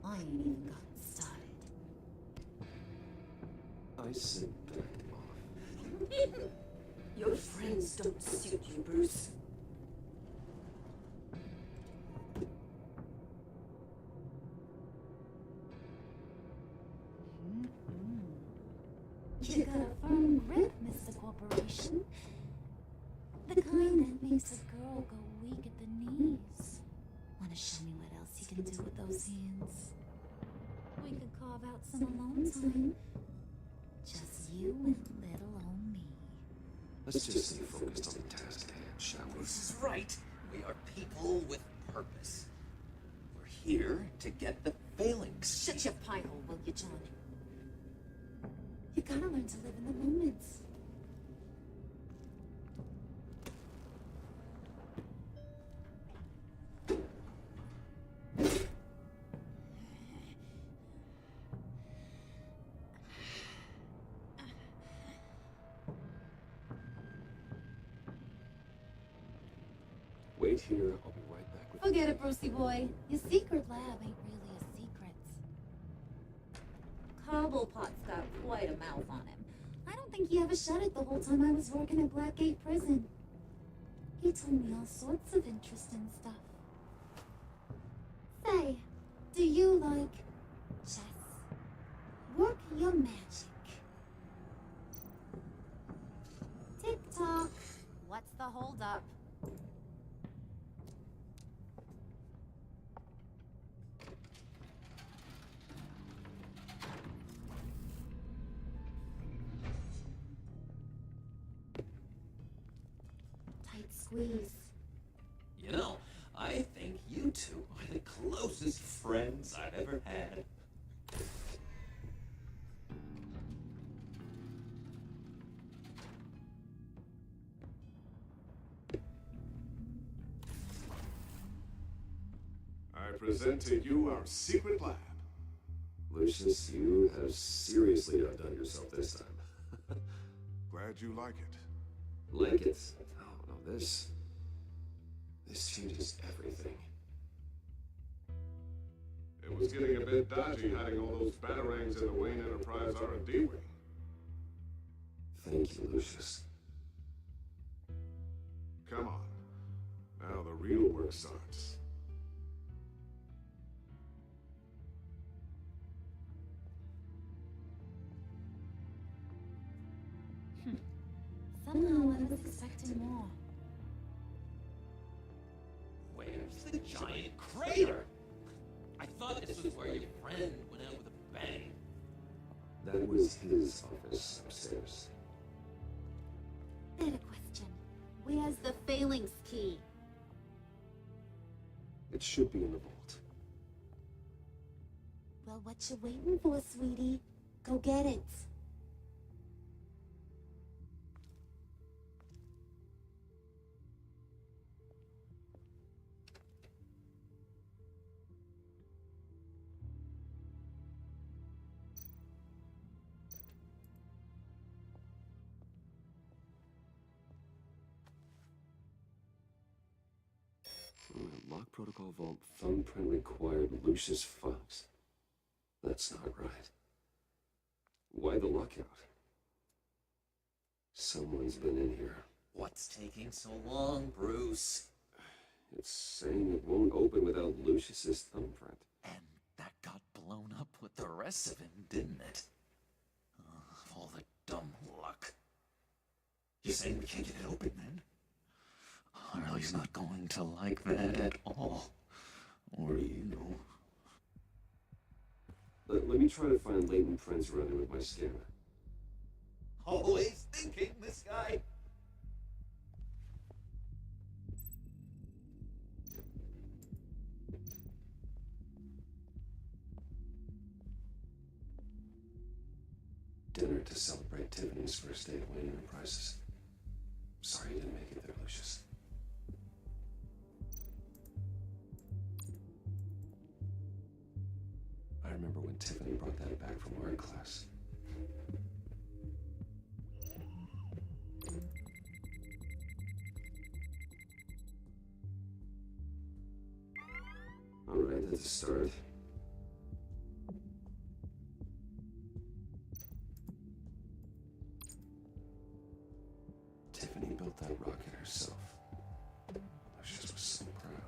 I ain't even gotten started. I said back off. Your friends don't suit you, Bruce. You got a firm grip, Mr. Corporation. The kind that makes a girl go weak at the knees. Wanna show me what else you can do with those hands? We could carve out some alone time. Just you and little old me. Let's just stay focused on the task at hand, shall we? Bruce is right. We are people with purpose. We're here to get the failings. Shut your pie hole, will you, John? You gotta learn to live in the moment. Wait here, I'll be right back with Forget it, Brucey boy. Your secret lab ain't really a secret. Cobblepot's got quite a mouth on him. I don't think he ever shut it the whole time I was working at Blackgate Prison. He told me all sorts of interesting stuff. Say, do you like chess? Work your magic. Tick-tock. What's the holdup? Tight squeeze. You know, I think you two are the closest friends I've ever had. I present to you our secret plan. Lucius, you have seriously outdone yourself this time. Glad you like it. Like it? Oh, no, this changes everything. It was getting a bit dodgy hiding all those batarangs in the Wayne Enterprise R&D wing. Thank you, Lucius. Come on. Now the real work starts. Somehow I was expecting more. Where's the giant crater? I thought this was where your friend went out with a bang. That was his office upstairs. Better question. Where's the Phalanx key? It should be in the vault. Well, what you waiting for, sweetie? Go get it. Lock protocol vault thumbprint required Lucius Fox. That's not right. Why the lockout? Someone's been in here. What's taking so long, Bruce? It's saying it won't open without Lucius's thumbprint. And that got blown up with the rest of him, didn't it? All the dumb luck. You saying we can't get it open then? Harley's not going to like that at all. Or you know. Let me try to find latent prints running with my scanner. Always thinking, this guy. Dinner to celebrate Tiffany's first day at Wayne Enterprises. Sorry you didn't make it there, Lucius. I remember when Tiffany brought that back from art class. All right, that's a start. Tiffany built that rocket herself. Lucius was so proud.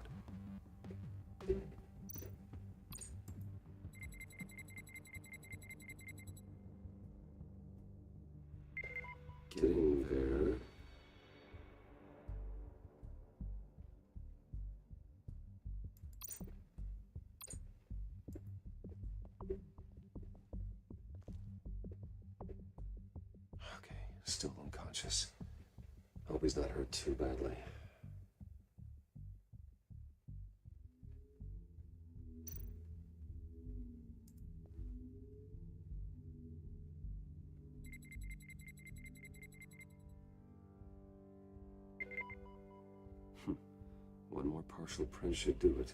Getting there. Okay, still unconscious. Hope he's not hurt too badly. One more partial print should do it.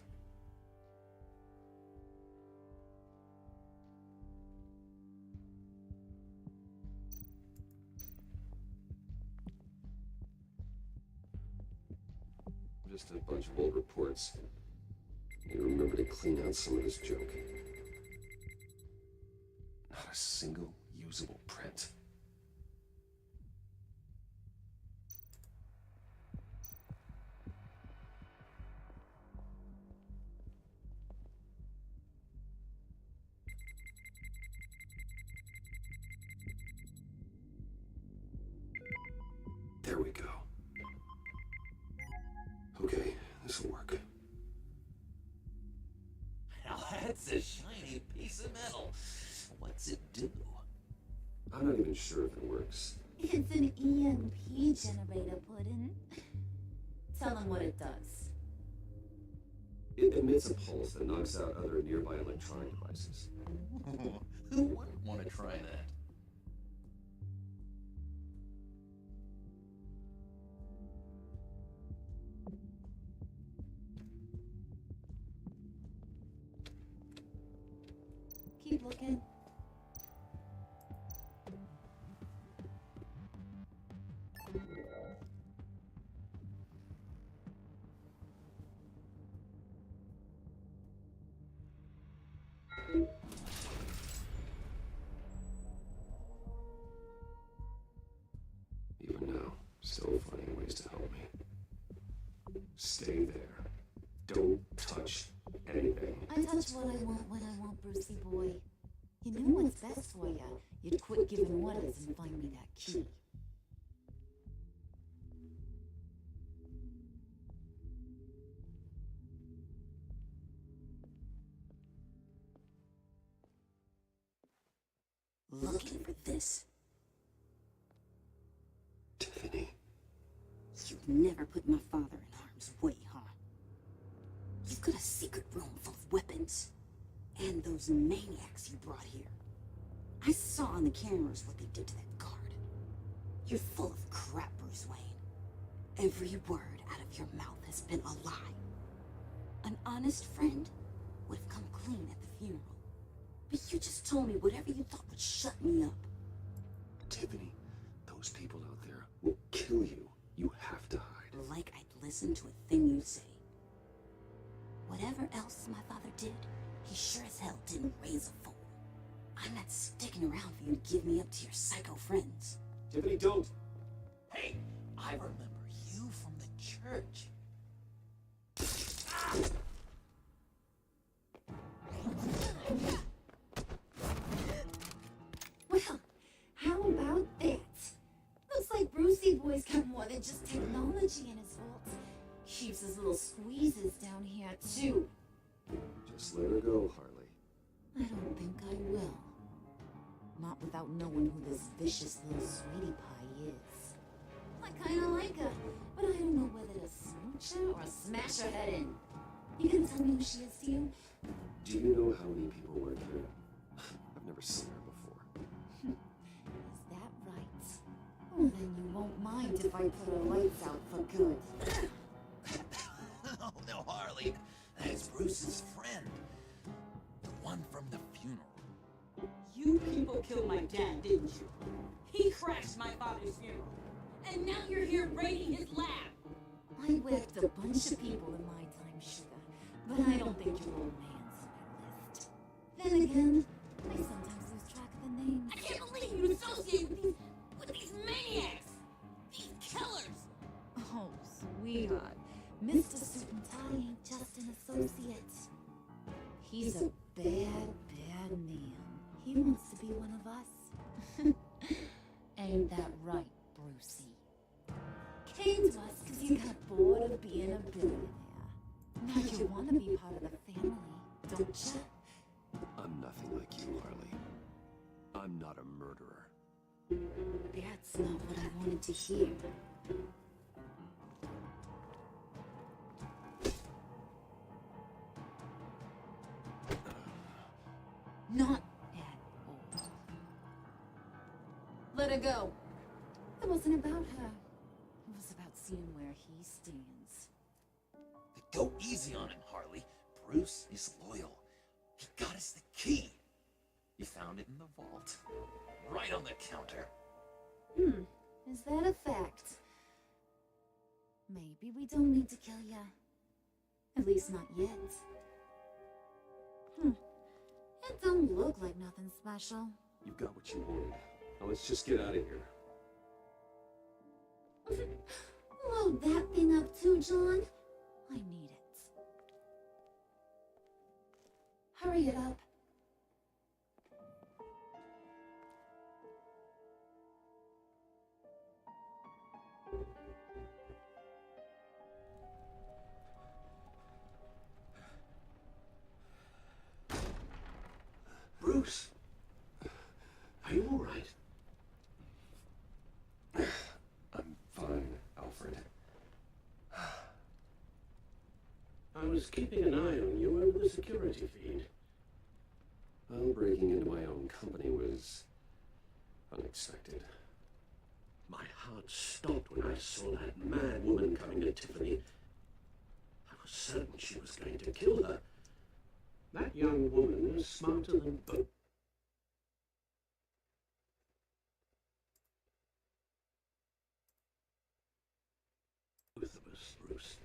Just a bunch of old reports. You remember to clean out some of this junk. Not a single usable print. There we go. Okay, this'll work. Now that's a shiny piece of metal. What's it do? I'm not even sure if it works. It's an EMP generator, Puddin'. Tell him what it does. It emits a pulse that knocks out other nearby electronic devices. Who wouldn't want to try that? Keep looking. Even now, still finding ways to help me. Stay there. Don't touch anything. I touch what I want when I want, Brucey boy. You know what's best for you. You'd quit giving orders and find me that key. Looking for this. Tiffany. You'd never put my father in harm's way, huh? You've got a secret room full of weapons. And those maniacs you brought here. I saw on the cameras what they did to that guard. You're full of crap, Bruce Wayne. Every word out of your mouth has been a lie. An honest friend would have come clean at the funeral. But you just told me whatever you thought would shut me up. Tiffany, those people out there will kill you. You have to hide. Like I'd listen to a thing you say. Whatever else my father did, he sure as hell didn't raise a fool. I'm not sticking around for you to give me up to your psycho friends. Tiffany, don't! Hey, I remember you from the church. Well, how about that? Looks like Brucey boy's got more than just technology in his vault. Keeps his little squeezes down here, too. Just let her go, Harley. I don't think I will. Not without knowing who this vicious little sweetie pie is. I kinda like her, but I don't know whether to smooch her or smash her head in. You gonna tell me who she is to you? Do you know how many people work here? I've never seen her before. Is that right? Oh, then you won't mind if I put her lights out for good. Oh, no, Harley. That's Bruce's friend. The one from the funeral. You people killed my dad, didn't you? He crashed my father's funeral. And now you're here raiding his lab. I whipped a bunch of people in my time, sugar, but I don't think your old man's on my list. Then again, I sometimes lose track of the names. I can't believe you associate with these maniacs! These killers! Oh, sweetheart, Mr. Suit and Tie ain't just an associate. He's a bad, bad man. He wants to be one of us. Ain't that right, Brucey? Came to us because you got bored of being a billionaire. Now you want to be part of the family, don't you? I'm nothing like you, Harley. I'm not a murderer. That's not what I wanted to hear. Not at all. Let her go. It wasn't about her. It was about seeing where he stands. Go easy on him, Harley. Bruce is loyal. He got us the key. You found it in the vault. Right on the counter. Is that a fact? Maybe we don't need to kill ya. At least not yet. It don't look like nothing special. You've got what you wanted. Now let's just get out of here. Load that thing up too, John. I need it. Hurry it up. Bruce, are you all right? I'm fine, Alfred. I was keeping an eye on you over the security feed. Well, breaking into my own company was unexpected. My heart stopped when I saw that mad woman coming to Tiffany. I was certain she was going to kill her. That young woman is smarter than both. Both of us, Bruce.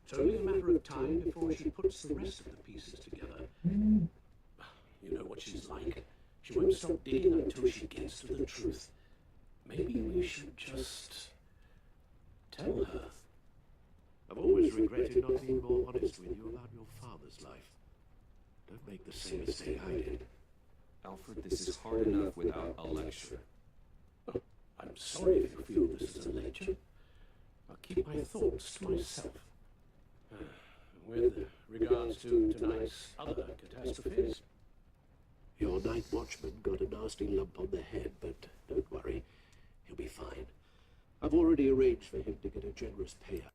It's only a matter of time before she puts the rest of the pieces together. You know what she's like. She won't stop digging until she gets to the truth. Maybe we should just tell her. I've always regretted not being more honest with you about your father's life. Don't make the same mistake I did. Alfred, this is hard enough without a lecture. Oh, I'm sorry if you feel this is a lecture. I'll keep my thoughts to myself. With regards to tonight's other catastrophes, your night watchman got a nasty lump on the head, but don't worry, he'll be fine. I've already arranged for him to get a generous payout.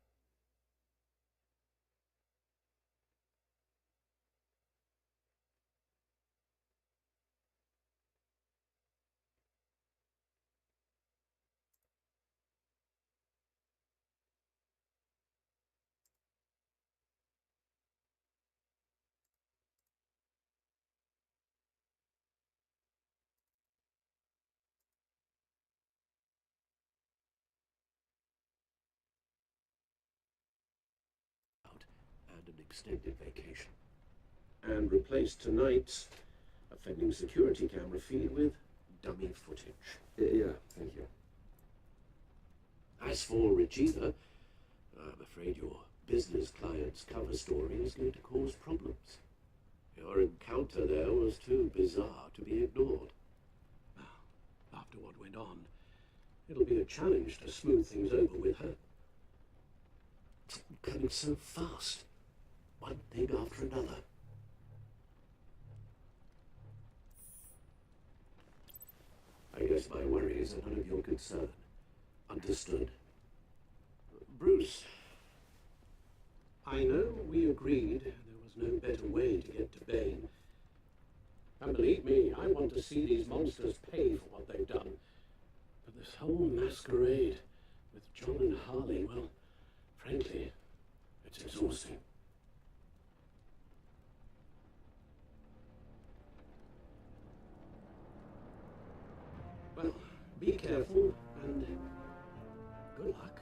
And an extended vacation. And replace tonight's offending security camera feed with dummy footage. Yeah, thank you. As for Regina, I'm afraid your business client's cover story is going to cause problems. Your encounter there was too bizarre to be ignored. After what went on, it'll be a challenge to smooth things over with her. It's all coming so fast. One thing after another. I guess my worries are none of your concern. Understood. Bruce, I know we agreed there was no better way to get to Bane. And believe me, I want to see these monsters pay for what they've done. But this whole masquerade with John and Harley, well, frankly, it's exhausting. Well, be careful and good luck.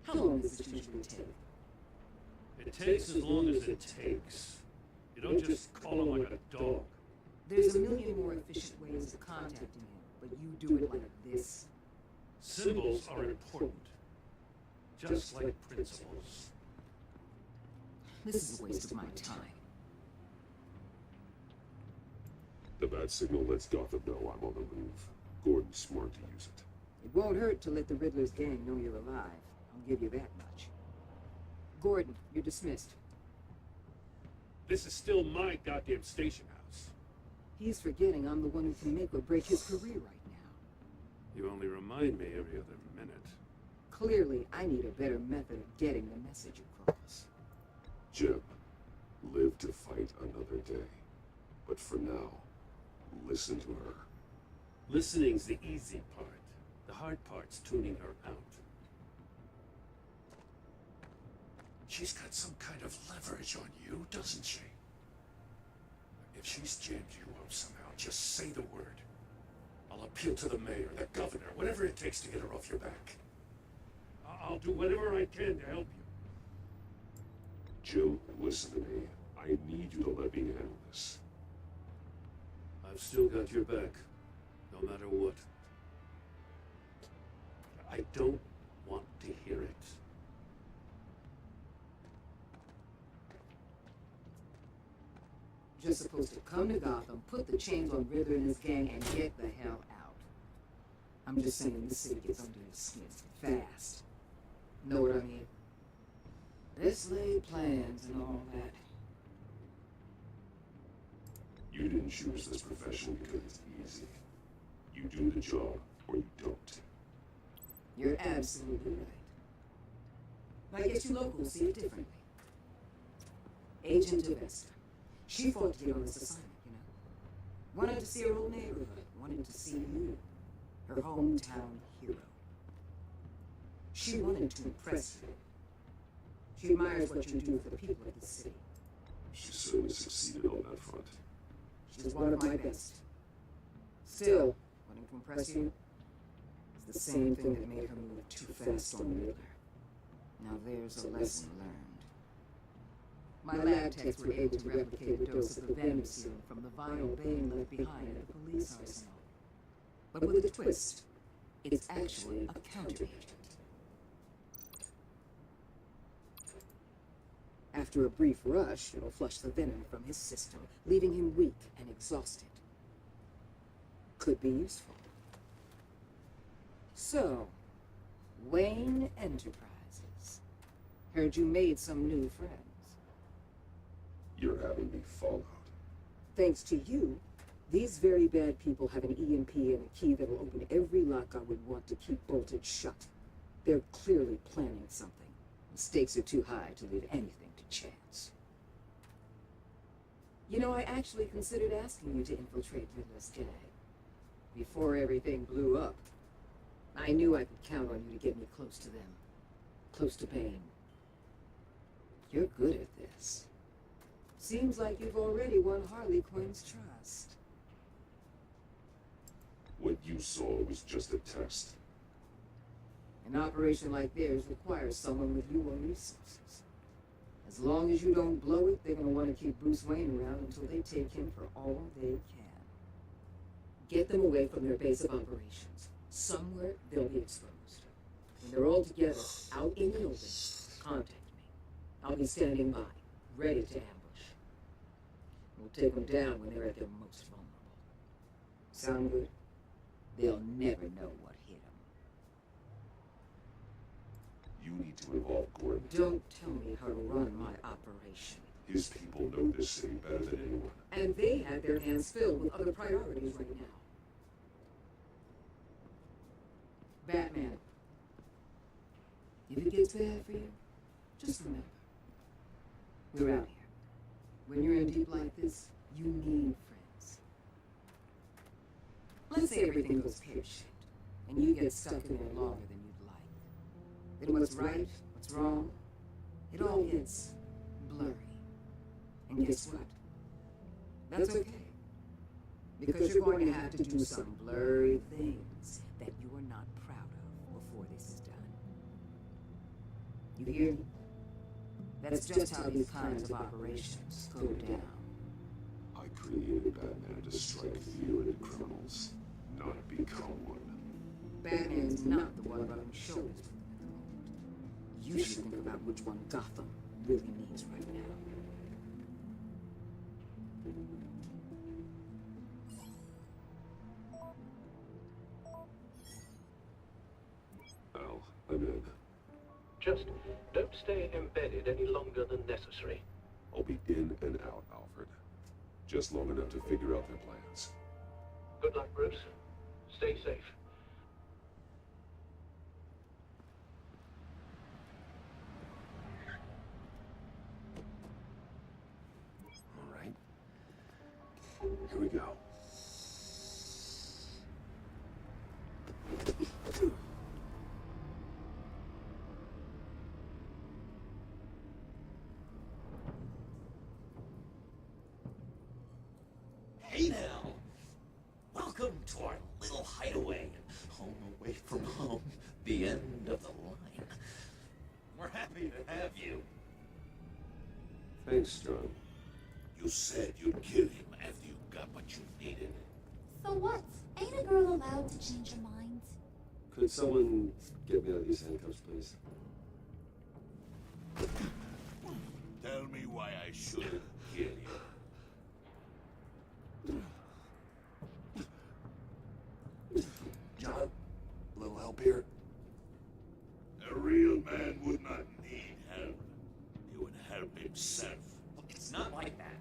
How long does this usually take? It takes as long as it takes. You don't just call him like a dog. There's a million more efficient ways of contacting him, but you do it like this. Symbols are important. Just like principles. This is a waste of my time. The bad signal lets Gotham know I'm on the move. Gordon's smart to use it. It won't hurt to let the Riddler's gang know you're alive. I'll give you that much. Gordon, you're dismissed. This is still my goddamn station house. He's forgetting I'm the one who can make or break his career right now. You only remind me every other minute. Clearly, I need a better method of getting the message across. Jim, live to fight another day. But for now, listen to her. Listening's the easy part. The hard part's tuning her out. She's got some kind of leverage on you, doesn't she? If she's jammed you up somehow, just say the word. I'll appeal to the mayor, the governor, whatever it takes to get her off your back. I'll do whatever I can to help you. Joe, listen to me. I need you to let me handle this. I've still got your back, no matter what. I don't want to hear it. You're supposed to come to Gotham, put the chains on Riddler and his gang, and get the hell out. I'm just saying this city gets under your skin fast. Know what I mean? Let's lay plans and all that. You didn't choose this profession because it's easy. You do the job, or you don't. You're absolutely right. I guess you locals see it differently. Agent Devesta. She fought to get on this assignment, you know. Wanted to see her old neighborhood. Wanted to see you. Her hometown hero. She wanted to impress you. She admires what you do for the people of the city. She certainly succeeded on that front. She's one of my best. Still, wanting to impress you is the same thing that made her move too fast on Riddler. Now there's a lesson learned. My lab techs were able to replicate a dose of the venom serum from the vial Bane left behind at the police arsenal. But with a twist, it's actually a counteragent. After a brief rush, it'll flush the venom from his system, leaving him weak and exhausted. Could be useful. So, Wayne Enterprises. Heard you made some new friends. You're having me followed. Thanks to you, these very bad people have an EMP and a key that'll open every lock I would want to keep bolted shut. They're clearly planning something. The stakes are too high to leave anything to chance. You know, I actually considered asking you to infiltrate Riddler's gang. Before everything blew up, I knew I could count on you to get me close to them. Close to Bane. You're good at this. Seems like you've already won Harley Quinn's trust. What you saw was just a test. An operation like theirs requires someone with your resources. As long as you don't blow it, they're going to want to keep Bruce Wayne around until they take him for all they can. Get them away from their base of operations. Somewhere they'll be exposed. When they're all together, out in the open, contact me. I'll be standing by, ready to ambush. We'll take them down when they're at their most vulnerable. Sound good? They'll never know what hit them. You need to involve Gordon. Don't tell me how to run my operation. His people know this city better than anyone. And they have their hands filled with other priorities right now. Batman. If it gets bad for you, just remember, we're out here. When you're in deep like this, you need friends. Let's say everything goes pear-shaped, and you get stuck in there longer than you'd like. Then what's right, what's wrong, it all gets blurry. And guess what? That's okay. Because you're going to have to do some blurry things that you are not proud of before this is done. You hear me? That's just how these kinds of operations go down. I created Batman to strike fear into criminals, not become one. Batman's not the one rubbing shoulders with them at the moment. You should think about which one Gotham really needs right now. Al, I'm in. Just don't stay embedded any longer than necessary. I'll be in and out, Alfred. Just long enough to figure out their plans. Good luck, Bruce. Stay safe. All right. Here we go. Hey now! Welcome to our little We're happy to have you. Thanks, John. You said you'd kill him after you got what you needed. So what? Ain't a girl allowed to change her mind? Could someone get me out of these handcuffs, please? Tell me why I shouldn't kill you. John, a little help here? A real man would not need help. He would help himself. Look, it's not like that.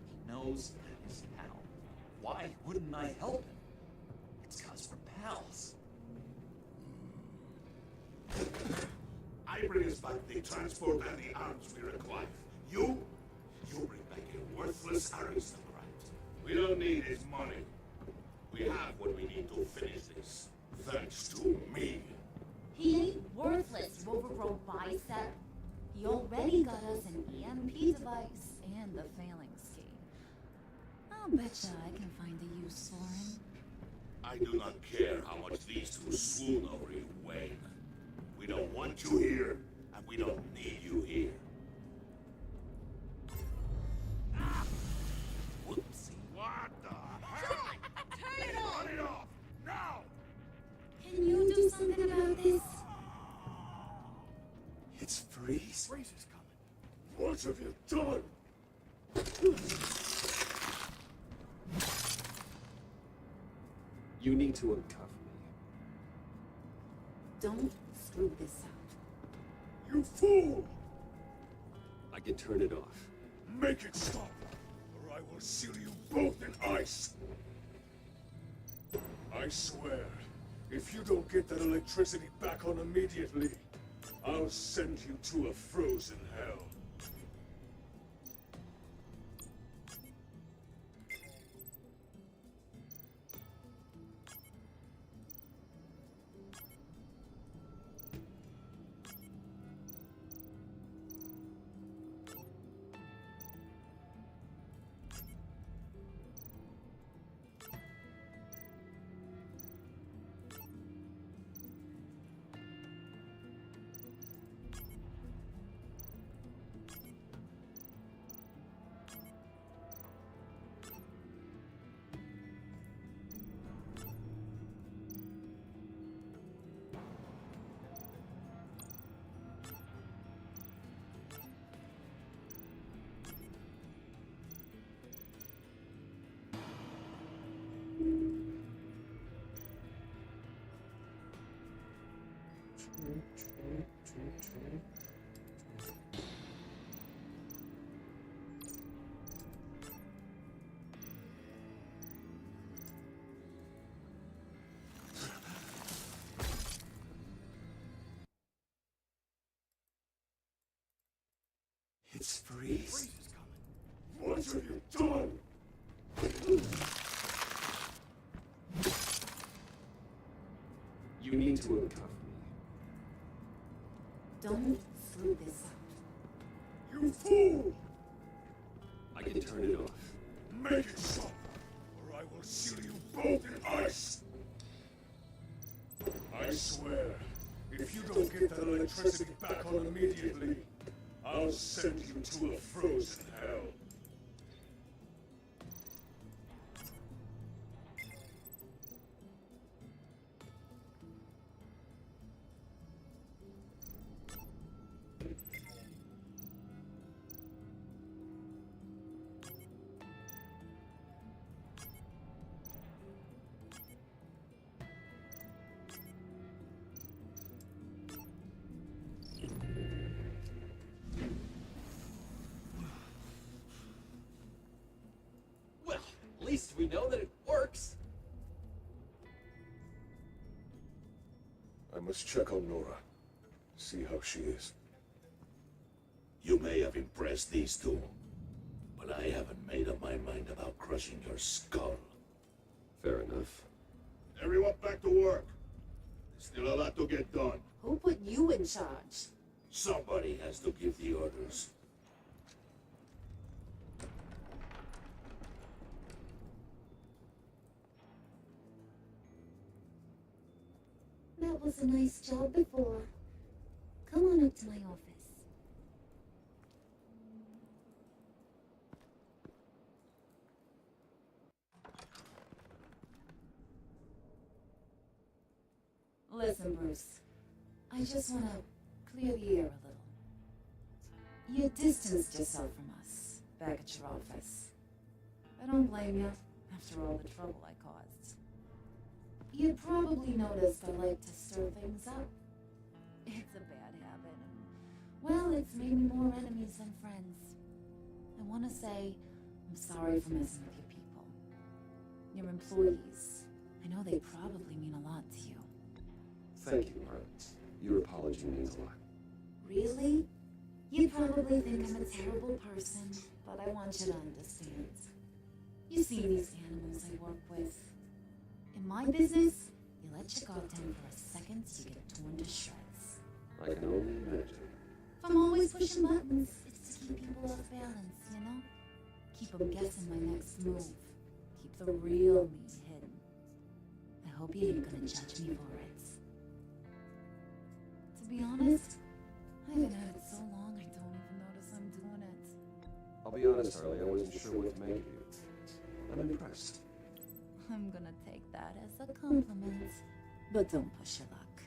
He knows I'm his pal. Why wouldn't I help him? It's 'cause we're pals. I bring us back the transport and the arms we require. You bring back a worthless aristocrat. We don't need his money. We have what we need to finish this. Thanks to me. He ain't worthless, you overgrown bicep. He already got us an EMP device and the phalanx key. I'll betcha I can find a use for him. I do not care how much these two swoon over you, Wayne. We don't want you here, and we don't need you here. Whoopsie. What the hell? Turn it off! Turn it off! Now! Can you do something about this? It's Freeze. Freeze is coming. What have you done? You need to uncuff me. Don't screw this up. You fool! I can turn it off. Make it stop, or I will seal you both in ice. I swear, if you don't get that electricity back on immediately, I'll send you to a frozen hell. It's Freeze. Freeze is coming. What have you done? You need to uncuff me. Don't screw this up. You fool! I can turn it off. Make it stop, or I will seal you both in ice. I swear, if you don't get that electricity back on immediately, I'll send you to a frozen hell. Well, at least we know that it works. I must check on Nora. See how she is. You may have impressed these two, but I haven't made up my mind about crushing your skull. Fair enough. Everyone back to work. There's still a lot to get done. Who put you in charge? Somebody has to give the orders. That was a nice job before. Come on, up to my office. Listen, Bruce. I just want to clear the air a little. You distanced yourself from us back at your office. I don't blame you, after all the trouble I caused. You probably noticed I like to stir things up. It's a bad habit, and, well, it's made me more enemies than friends. I want to say I'm sorry for messing with your people. Your employees. I know they probably mean a lot to you. Thank you, Margaret. Your apology means a lot. Really? You probably think I'm a terrible person, but I want you to understand. You see these animals I work with. In my business, you let your guard down for a second, you get torn to shreds. I can only imagine. If I'm always pushing buttons, it's to keep people off balance, you know? Keep them guessing my next move. Keep the real me hidden. I hope you ain't gonna judge me for it. To be honest, I haven't had it so long I don't even notice I'm doing it. I'll be honest, Harley, I wasn't sure what to make of you. I'm impressed. I'm gonna take that as a compliment. But don't push your luck.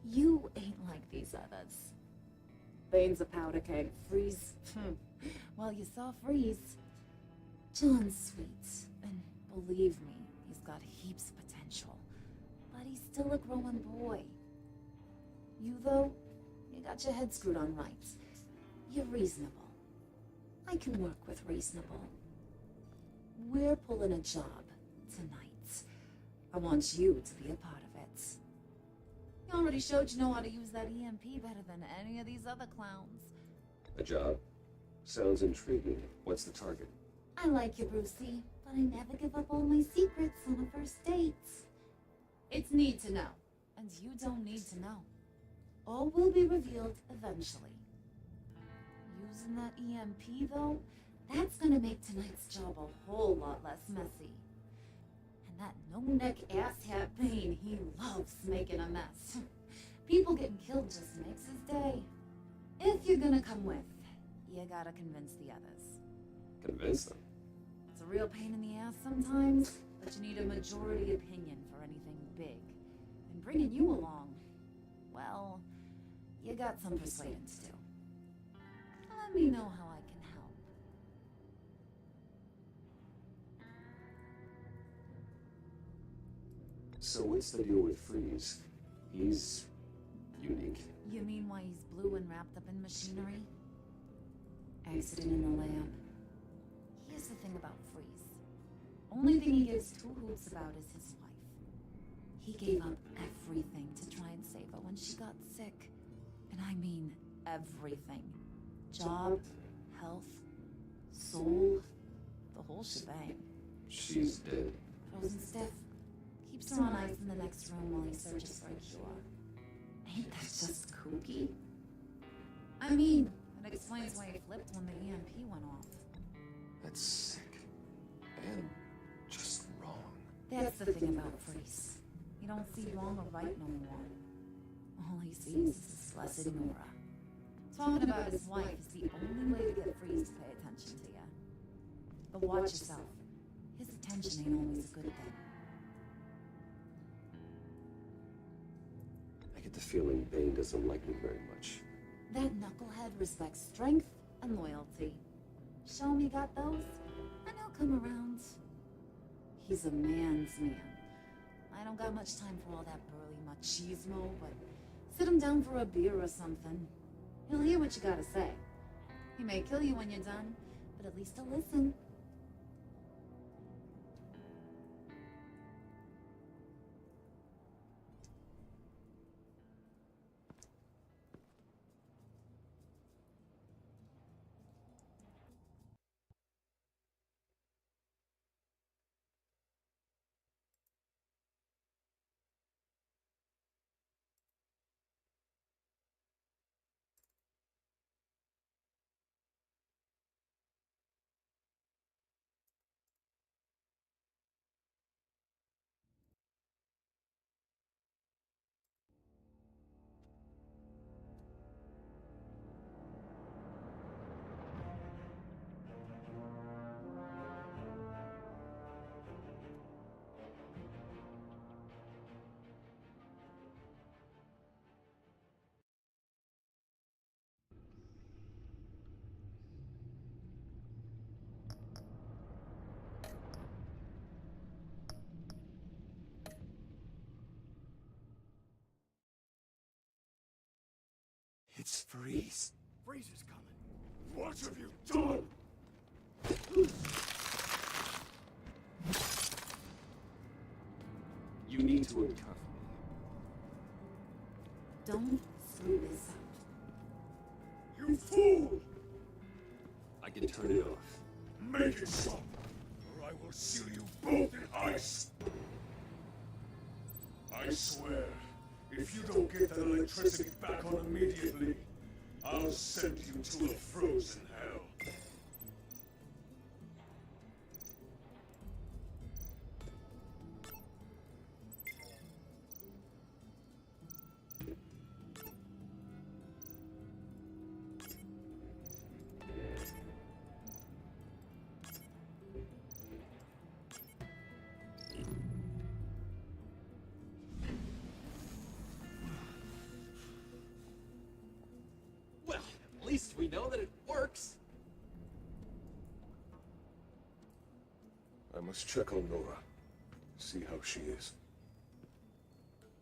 You ain't like these others. Bane's a powder keg. Freeze. Well, you saw Freeze. John's sweet. And believe me, he's got heaps of potential. But he's still a growing boy. You, though, you got your head screwed on right. You're reasonable. I can work with reasonable. We're pulling a job tonight. I want you to be a part of it. You already showed you know how to use that EMP better than any of these other clowns. A job? Sounds intriguing. What's the target? I like you, Brucey, but I never give up all my secrets on a first date. It's need to know, and you don't need to know. All will be revealed eventually. Using that EMP, though, that's gonna make tonight's job a whole lot less messy. And that no-neck asshat Bane, he loves making a mess. People getting killed just makes his day. If you're gonna come with, you gotta convince the others. Convince them? It's a real pain in the ass sometimes, but you need a majority opinion for anything big. And bringing you along, well, you got some persuading to do. Let me know how I can help. So what's the deal with Freeze? He's unique. You mean why he's blue and wrapped up in machinery? Accident in the lab. Here's the thing about Freeze. Only thing he gives two hoots about is his wife. He gave up everything to try and save her when she got sick. And I mean everything. Job, health, soul, the whole shebang. She's dead. Frozen stiff. Keeps her on ice in the next room while he searches for a cure. Ain't that just kooky? I mean, it explains why he flipped when the EMP went off. That's sick. And just wrong. That's the thing about Freeze. You don't see wrong or right no more. All he sees is his blessed aura. Talking about his wife is the only way to get Freeze to pay attention to you. But watch yourself. His attention ain't always a good thing. I get the feeling Bane doesn't like me very much. That knucklehead respects strength and loyalty. Show him you got those, and he'll come around. He's a man's man. I don't got much time for all that burly machismo, but sit him down for a beer or something. He'll hear what you gotta say. He may kill you when you're done, but at least he'll listen. It's Freeze. Freeze is coming. What have you done? You need to uncuff me. Don't screw this up. You fool! I can turn it off. Make it stop, or I will seal you both in ice. I swear, if you don't get that electricity back on immediately, I'll send you to a frozen hell. Well, at least we know that it works. I must check on Nora. See how she is.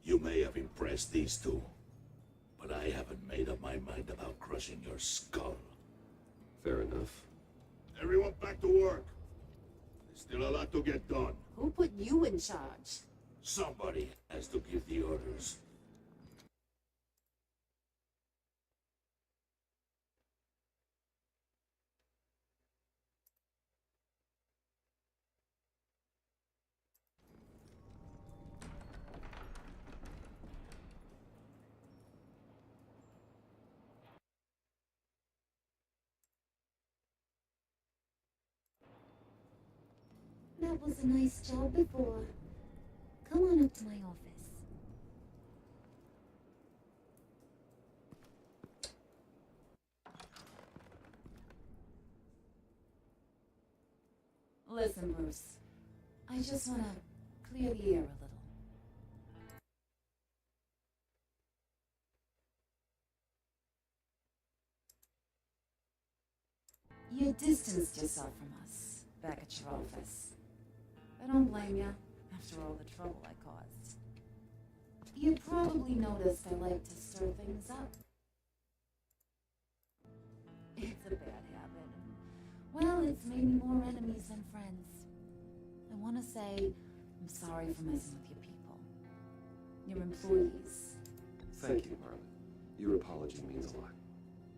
You may have impressed these two, but I haven't made up my mind about crushing your skull. Fair enough. Everyone back to work. There's still a lot to get done. Who put you in charge? Somebody has to give the orders. That was a nice job before. Come on up to my office. Listen, Bruce. I just want to clear the air a little. You distanced yourself from us back at your office. I don't blame you, after all the trouble I caused. You probably noticed I like to stir things up. It's a bad habit. Well, it's made me more enemies than friends. I want to say I'm sorry for messing with your people. Your employees. Thank you, Marlon. Your apology means a lot.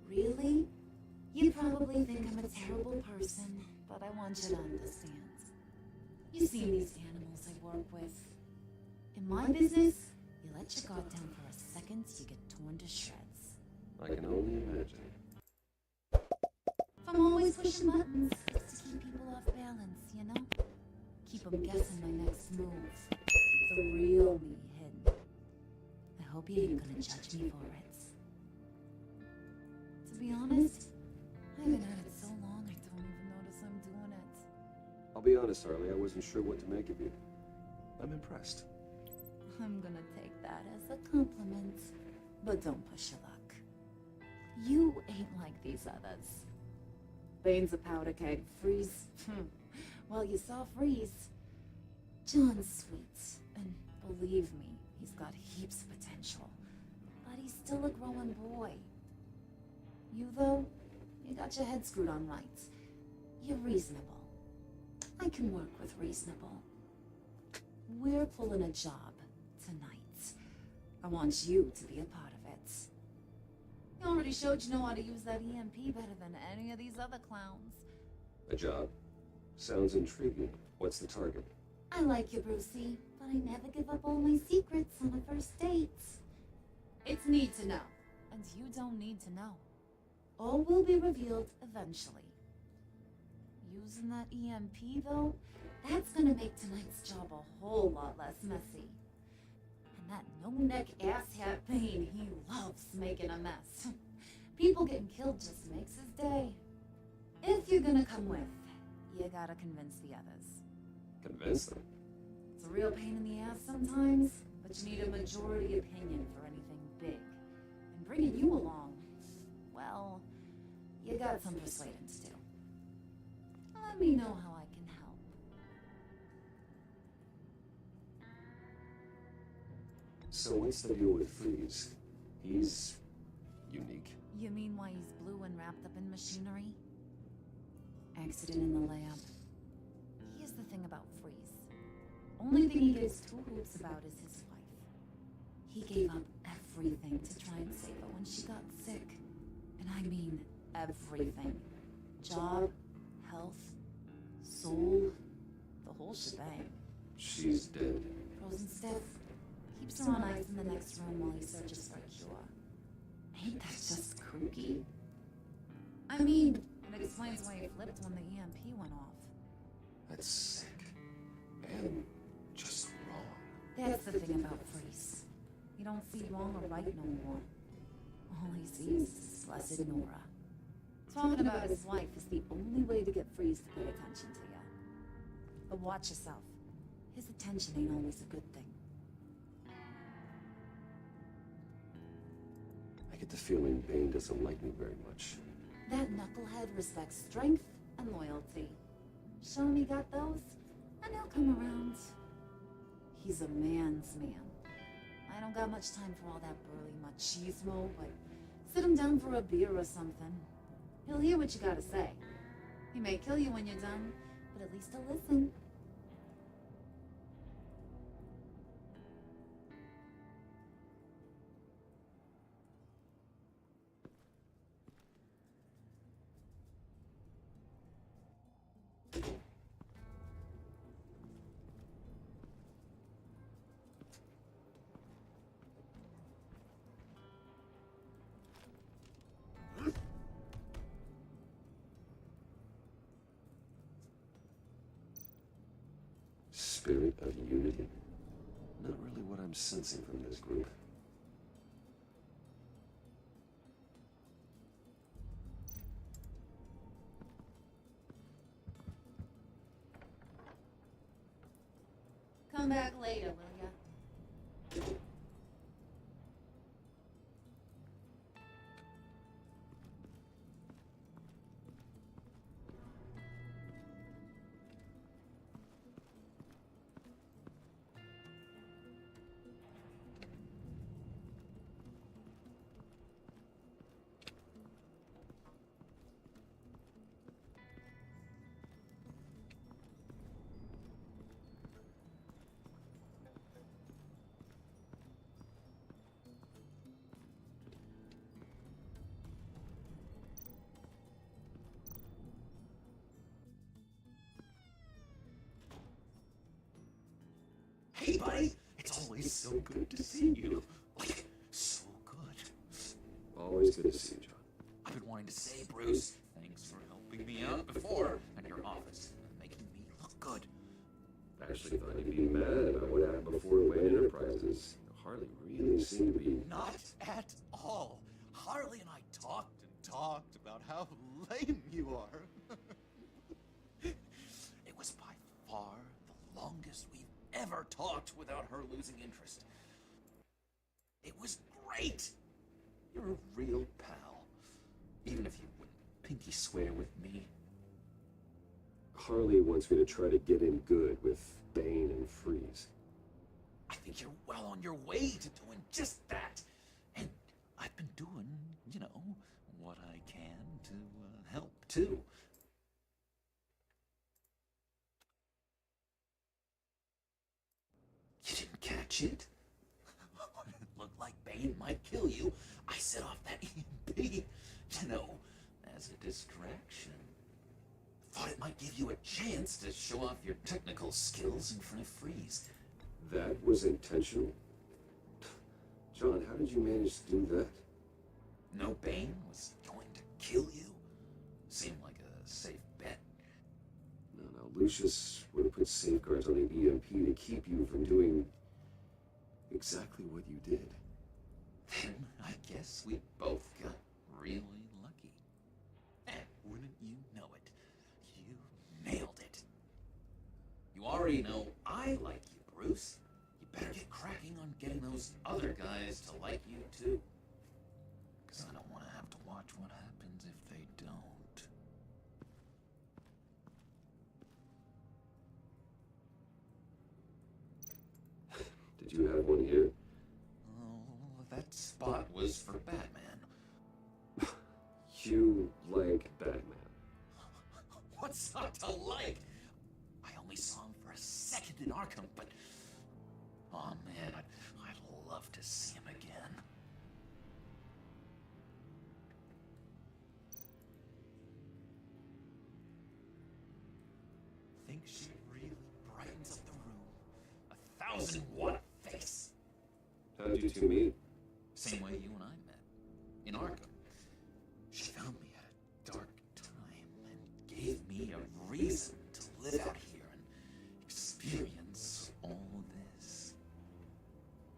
Really? You probably think I'm a terrible person, but I want you to understand. You see these animals I work with. In my business, you let your guard down for a second, you get torn to shreds. I can only imagine. I'm always pushing buttons just to keep people off balance, you know? Keep them guessing my next move. Keep the real me hidden. I hope you ain't gonna judge me for it. To be honest, I haven't had it so long I don't even notice I'm doing it. I'll be honest, Harley, I wasn't sure what to make of you. I'm impressed. I'm gonna take that as a compliment. But don't push your luck. You ain't like these others. Bane's a powder keg. Freeze. Well, you saw Freeze. John's sweet. And believe me, he's got heaps of potential. But he's still a growing boy. You, though, you got your head screwed on right. You're reasonable. I can work with reasonable. We're pulling a job tonight. I want you to be a part of it. You already showed you know how to use that EMP better than any of these other clowns. A job? Sounds intriguing. What's the target? I like you, Brucey, but I never give up all my secrets on a first date. It's need to know. And you don't need to know. All will be revealed eventually. Using that EMP, though, that's gonna make tonight's job a whole lot less messy. And that no-neck asshat Bane, he loves making a mess. People getting killed just makes his day. If you're gonna come with, you gotta convince the others. Convince them? It's a real pain in the ass sometimes, but you need a majority opinion for anything big. And bringing you along, well, you got some persuading to do. Let me know how I can help. So what's the deal with Freeze? He's unique. machinery? Accident in the lab. Here's the thing about Freeze. Only thing he gives two hoots about is his wife. He gave up everything to try and save her when she got sick. And I mean everything. Job, health, soul, the whole shebang. She's dead. Frozen stiff. Keeps her on ice in the next room while he searches for a cure. Ain't that just kooky? I mean, it explains why he flipped when the EMP went off. That's sick. And just wrong. That's the thing about Freeze. You don't see wrong or right no more. All he sees is his blessed Nora. Talking about his wife is the only way to get Freeze to pay attention to you. But watch yourself. His attention ain't always a good thing. I get the feeling Bane doesn't like me very much. That knucklehead respects strength and loyalty. Show him he got those, and he'll come around. He's a man's man. I don't got much time for all that burly machismo, but sit him down for a beer or something. He'll hear what you gotta say. He may kill you when you're done, but at least he'll listen. Spirit of unity? Not really what I'm sensing from this group. Come back later, will ya? Hey, buddy! It's always so good to see you. Like, so good. Always good to see you, John. I've been wanting to say, Bruce, thanks for helping me out before at your office and making me look good. Actually thought you'd be mad about what happened before Whitin Enterprises. Harley really seemed to be... Not at all. Harley and I talked and talked about how lame you are. It was by far the longest we've ever talked without her losing interest. It was great. You're a real pal. Even if you wouldn't pinky swear with me. Harley wants me to try to get in good with Bane and Freeze. I think you're well on your way to doing just that. And I've been doing, you know, what I can to help too. You didn't catch it? When it looked like Bane might kill you, I set off that EMP, you know, as a distraction. Thought it might give you a chance to show off your technical skills in front of Freeze. That was intentional? John, how did you manage to do that? No, Bane was going to kill you? Seemed like a safe bet. No, Lucius would have put safeguards on the EMP to keep you from doing exactly what you did. Then I guess we both got really lucky. And wouldn't you know it, you nailed it. You already know I like you, Bruce. You better get cracking on getting those other guys to like you too. Because I don't want to have to watch what happens if they don't. Did you have one here? Oh, that spot was for Batman. You like Batman? What's not to like? I only saw him for a second in Arkham, but... Oh man, I'd love to see him again. Think she really brightens up the room? 1,000-watt face! How'd you two meet? Same way you and I met. In Arkham. She found me at a dark time and gave me a reason to live out here and experience all this.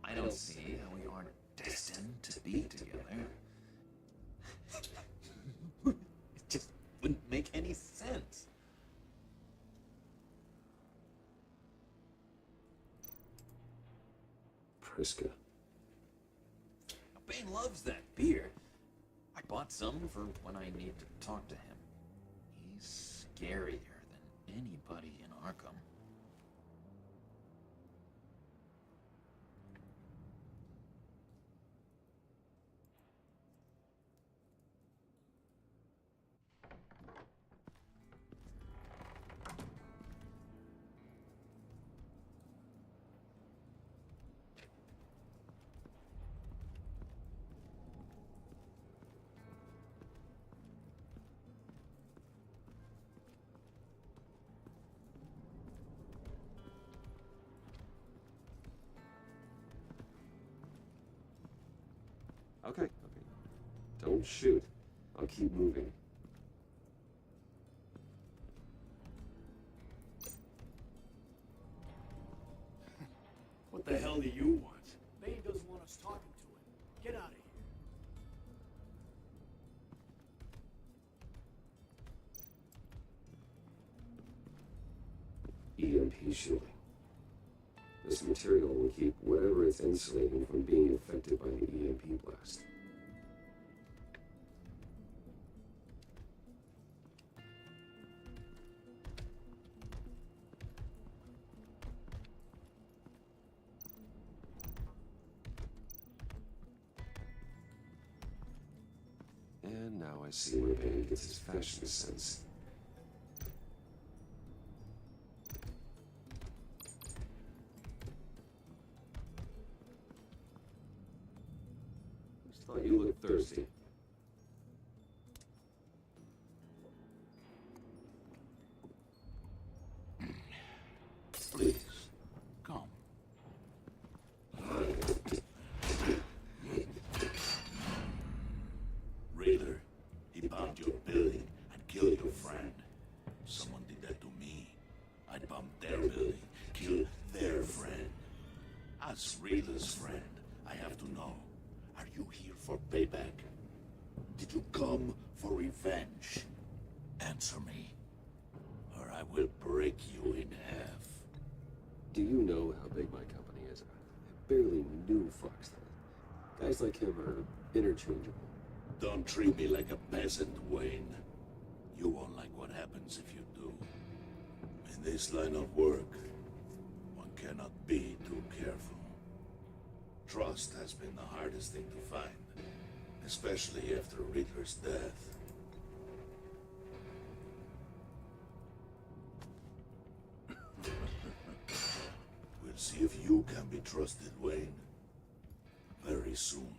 I don't see how we aren't destined to be together. It just wouldn't make any sense. Priska. Bane loves that beer. I bought some for when I need to talk to him. He's scarier than anybody in Arkham. Okay. Don't shoot. I'll keep moving. What the hell do you want? Bane doesn't want us talking to him. Get out of here. EMP shielding. This material will keep whatever it's insulating from being affected by the EMP blast. And now I see where Bane gets his fashion sense. Thought you looked thirsty. Please, come. Riddler, he bombed your building and killed your friend. Someone did that to me. I bombed their building, killed their friend. As Riddler's friend, I have to know. Are you here for payback? Did you come for revenge? Answer me, or I will break you in half. Do you know how big my company is? I barely knew Foxton. Guys like him are interchangeable. Don't treat me like a peasant, Wayne. You won't like what happens if you do. In this line of work, one cannot be too careful. Trust has been the hardest thing to find, especially after Riddler's death. We'll see if you can be trusted, Wayne. Very soon.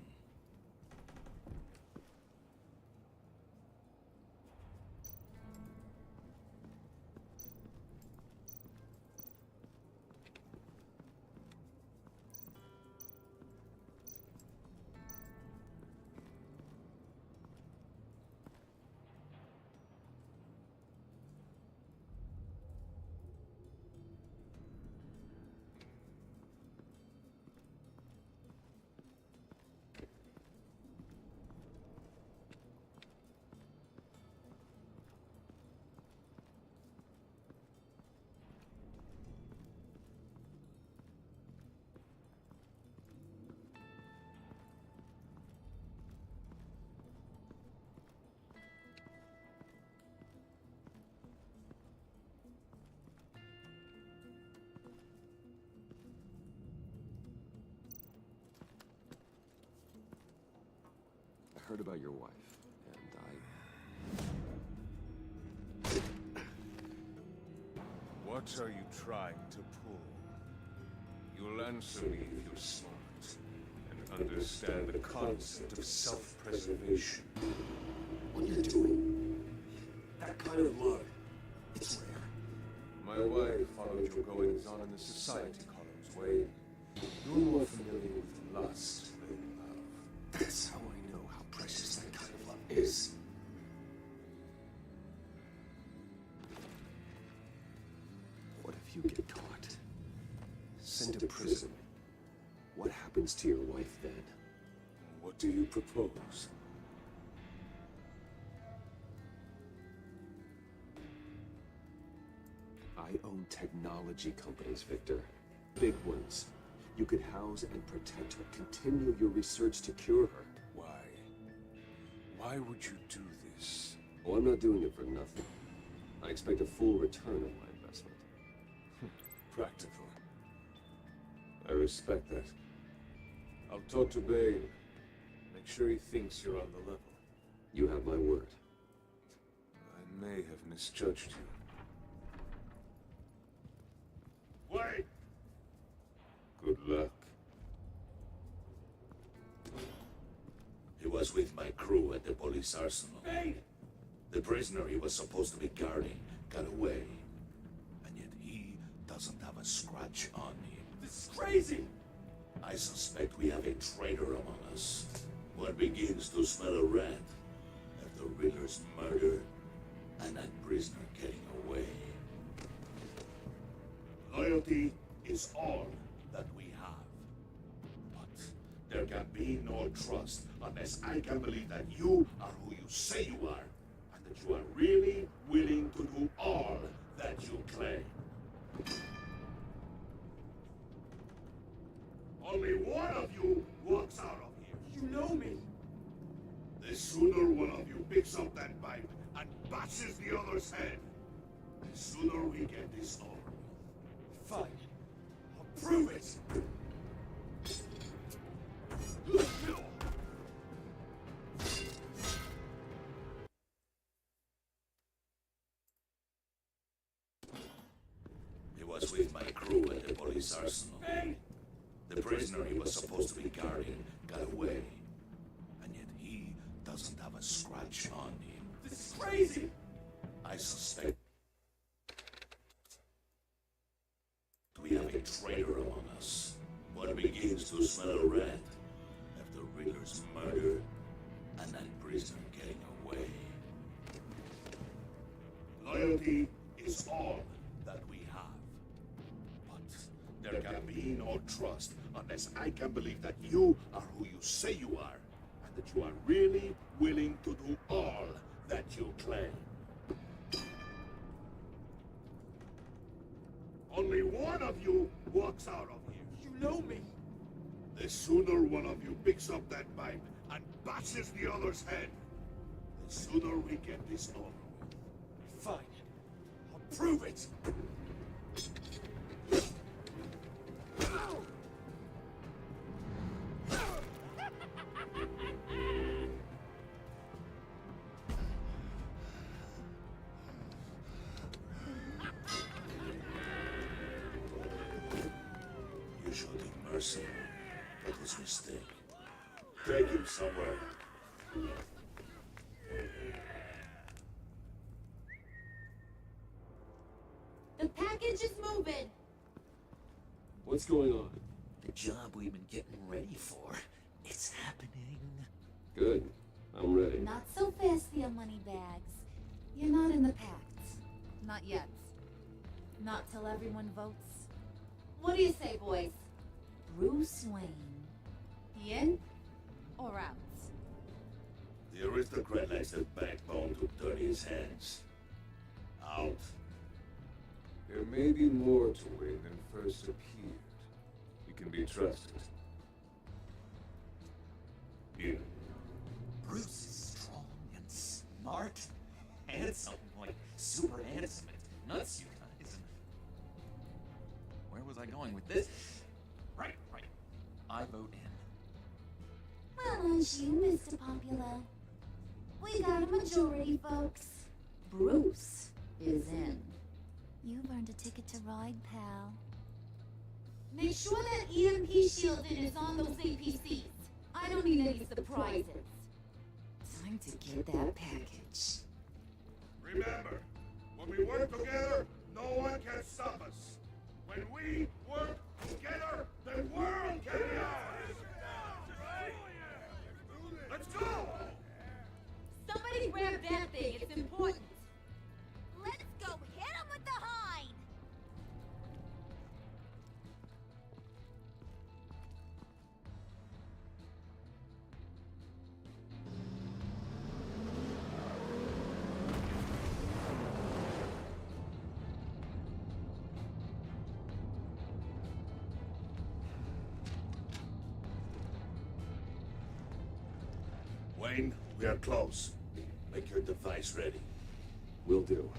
I heard about your wife, and I What are you trying to pull? You'll answer me if you're smart and understand the concept of self-preservation. What you're doing, that kind of love, it's rare. My wife followed your goings-on in the society columns, Wade. You're more familiar with lust than love. That's how I know how precious that kind of love is. What if you get caught? Sent to prison? What happens to your wife then? What do you propose? I own technology companies, Victor. Big ones. You could house and protect her, continue your research to cure her. Why? Why would you do this? Oh, I'm not doing it for nothing. I expect a full return on my investment. Practical. I respect that. I'll talk to Bane. Make sure he thinks you're on the level. You have my word. I may have misjudged you. Wait! Good luck. He was with my crew at the police arsenal. Hey! The prisoner he was supposed to be guarding got away. And yet he doesn't have a scratch on him. This is crazy! I suspect we have a traitor among us. One begins to smell a rat after Riddler's murder and that prisoner getting away. Loyalty is all that we have. But there can be no trust unless I can believe that you are who you say you are, and that you are really willing to do all that you claim. Only one of you walks out of here. You know me! The sooner one of you picks up that pipe and bashes the other's head, the sooner we get this over. Fine. I'll prove it! He was with my crew at the police arsenal. Hey! The prisoner he was supposed to be guarding got away. And yet he doesn't have a scratch on him. This is crazy! I suspect we have a traitor among us. One begins to smell a rat after Riddler's murder and that prisoner getting away. Loyalty is all that we have. But there can be no trust unless I can believe that you are who you say you are, and that you are really willing to do all that you claim. Only one of you walks out of here. You know me! The sooner one of you picks up that pipe and bashes the other's head, the sooner we get this over with. Fine. I'll prove it! You should immerse him. That was a mistake. Take him somewhere. The package is moving. What's going on? The job we've been getting ready for. It's happening. Good. I'm ready. Not so fast, your money bags. You're not in the pact. Not yet. Not till everyone votes. What do you say, boys? Bruce Wayne. He in or out? The aristocrat lacks the backbone to dirty his hands. Out. There may be more to Wayne than first appeared. He can be trusted. In. Bruce is strong and smart, handsome, like super handsome. Nuts, you guys. Where was I going with this? Right. I vote in. Well, aren't you, Mr. Popular? We got a majority, folks. Bruce is in. You've earned a ticket to ride, pal. Make sure that EMP shielding is on those APCs. I don't need any surprises. Time to get that package. Remember, when we work together, no one can stop us. When we work together, the world can be ours. Let's go! Somebody grab that thing, it's important. Let's go hit him with the hind! Wayne, we are close. Make your device ready. Will do.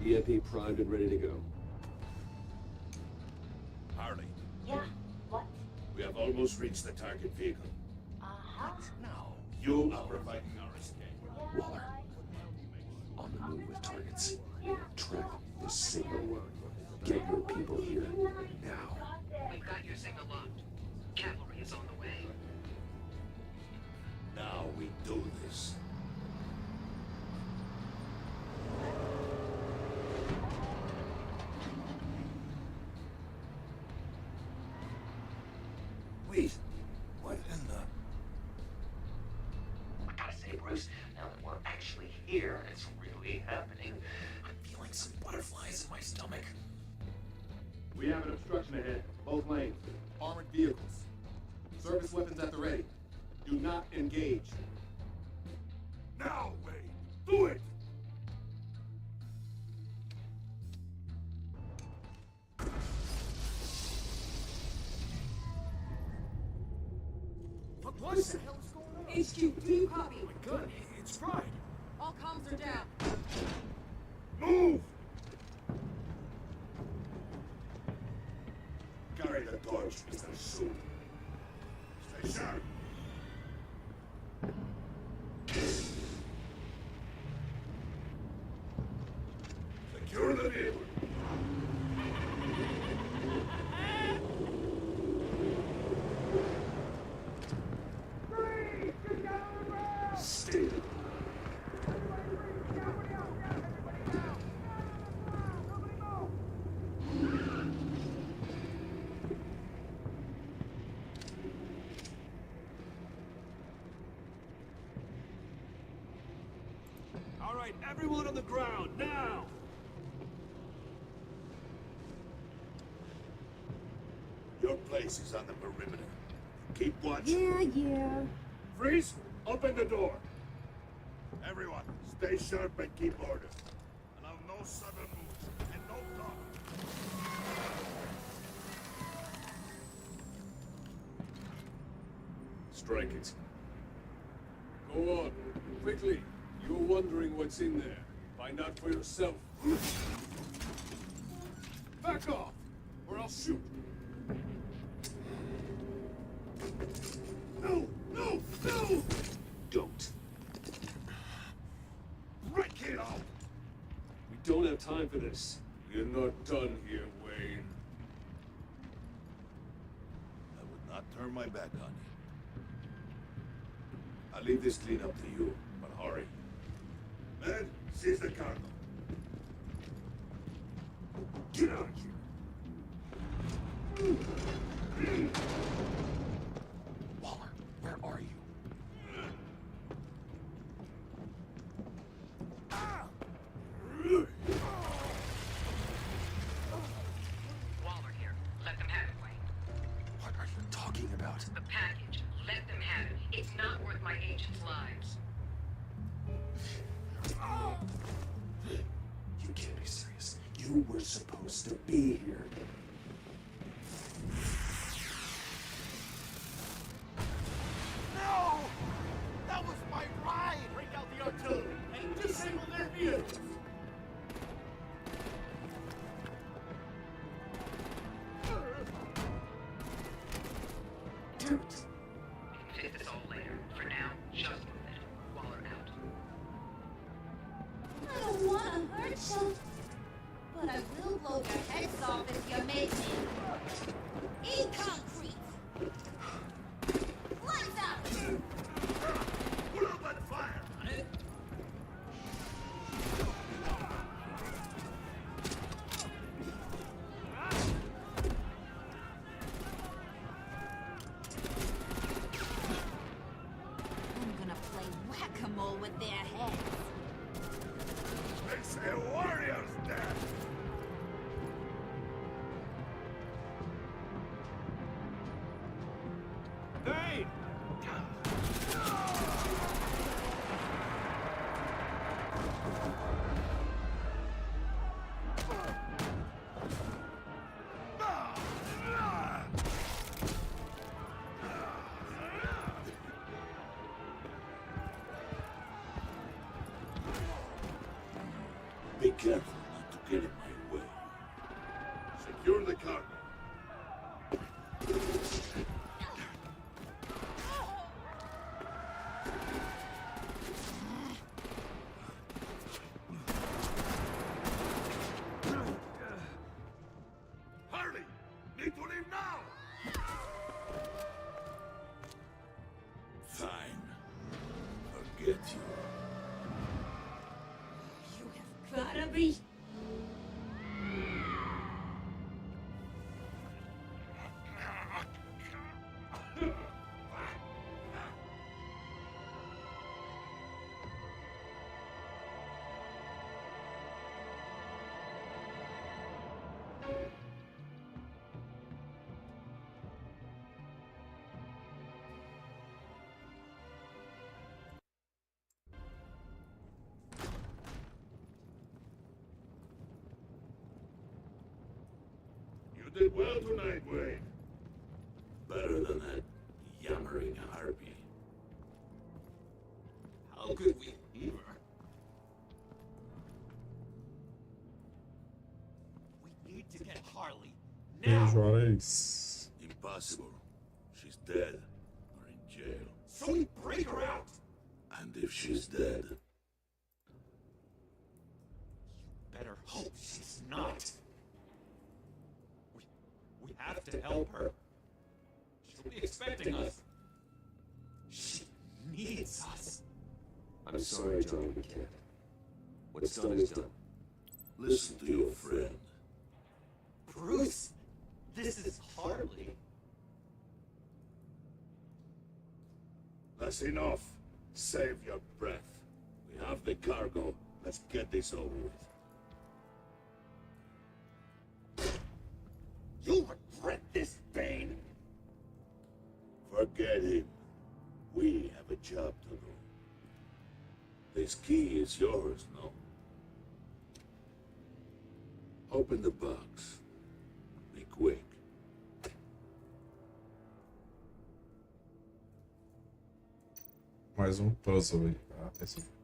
EMP primed and ready to go. Harley, Yeah, what? we have almost reached the target vehicle. Uh-huh. Now, you are providing our escape. Waller, on the move with targets. Track the signal. Get your people here now. We've got your signal locked. Cavalry is on the way. Now we do this. Wait, what in the... I gotta say, Bruce, now that we're actually here and it's really happening, I'm feeling some butterflies in my stomach. We have an obstruction ahead, both lanes. Armored vehicles. Service weapons at the ready. Do not engage. Now, Wayne, do it! What the hell is going on? HQ, do you copy? Good, it's fried. All comms are down. Move! Carry the torch, Mr. Sue. Stay sharp. Secure the vehicle. Stay down. All right, everyone on the ground, now! Your place is on the perimeter. Keep watch. Yeah. Freeze! Open the door. Everyone, stay sharp and keep order. Allow no sudden moves and no talk. Strike it. Go on, quickly. You're wondering what's in there. Find out for yourself. Back off, or I'll shoot. No! No! No! Don't. Break it out! We don't have time for this. We're not done here, Wayne. I would not turn my back on you. I'll leave this clean up to you, but hurry. Men, seize the cargo. Get out of here. Waller, where are you? Waller here. Let them have it, Wayne. What are you talking about? The package. Let them have it. It's not worth my agents' lives. You can't be serious. You were supposed to be here. No! That was my ride! Break out the artillery and disable their vehicles! We can fix this all later. For now, just move it. Waller out. show. But I will blow your heads off if you make me. Eat concrete! Lights out! Put up that fire! I'm gonna play whack-a-mole with their heads. They say warrior's dead! Hey! Be careful not to get in my way. Secure the cargo. Harley! Need to leave now! Fine. Forget you. Gotta be. You did well tonight, Wade. Better than that yammering harpy. How could we leave her? We need to get Harley now. Juarez. Impossible. She's dead or in jail. So we break her out. And if she's dead, Better hope she's not. We have to help her. She'll be expecting us. She needs us. I'm sorry, John, we can't. What's done is done. listen to your friend. Bruce, this is Harley. That's enough. Save your breath. We have the cargo. Let's get this over with. You'll regret this, Bane. Forget him. We have a job to do. This key is yours, no? Open the box. Be quick. Mais puzzle aí, tá? Esse...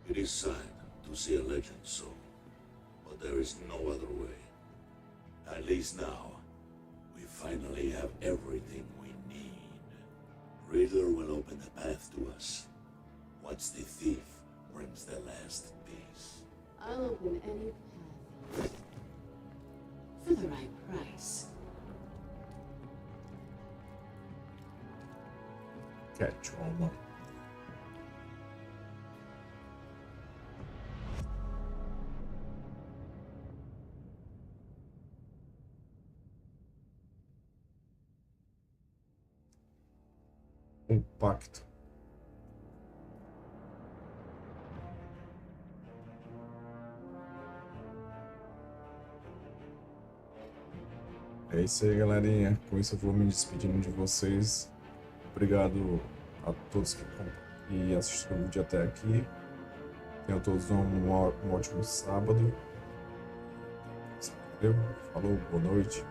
It is sad to see a legend so, but there is no other way. At least now, we finally have everything we need. Riddler will open the path to us. Once the thief brings the last piece. I'll open any path for the right price. Catch all money. Pacto. É isso aí, galerinha. Com isso eu vou me despedindo de vocês. Obrigado a todos que assistiram o vídeo até aqui. Tenham todos um ótimo sábado. Valeu, falou, boa noite.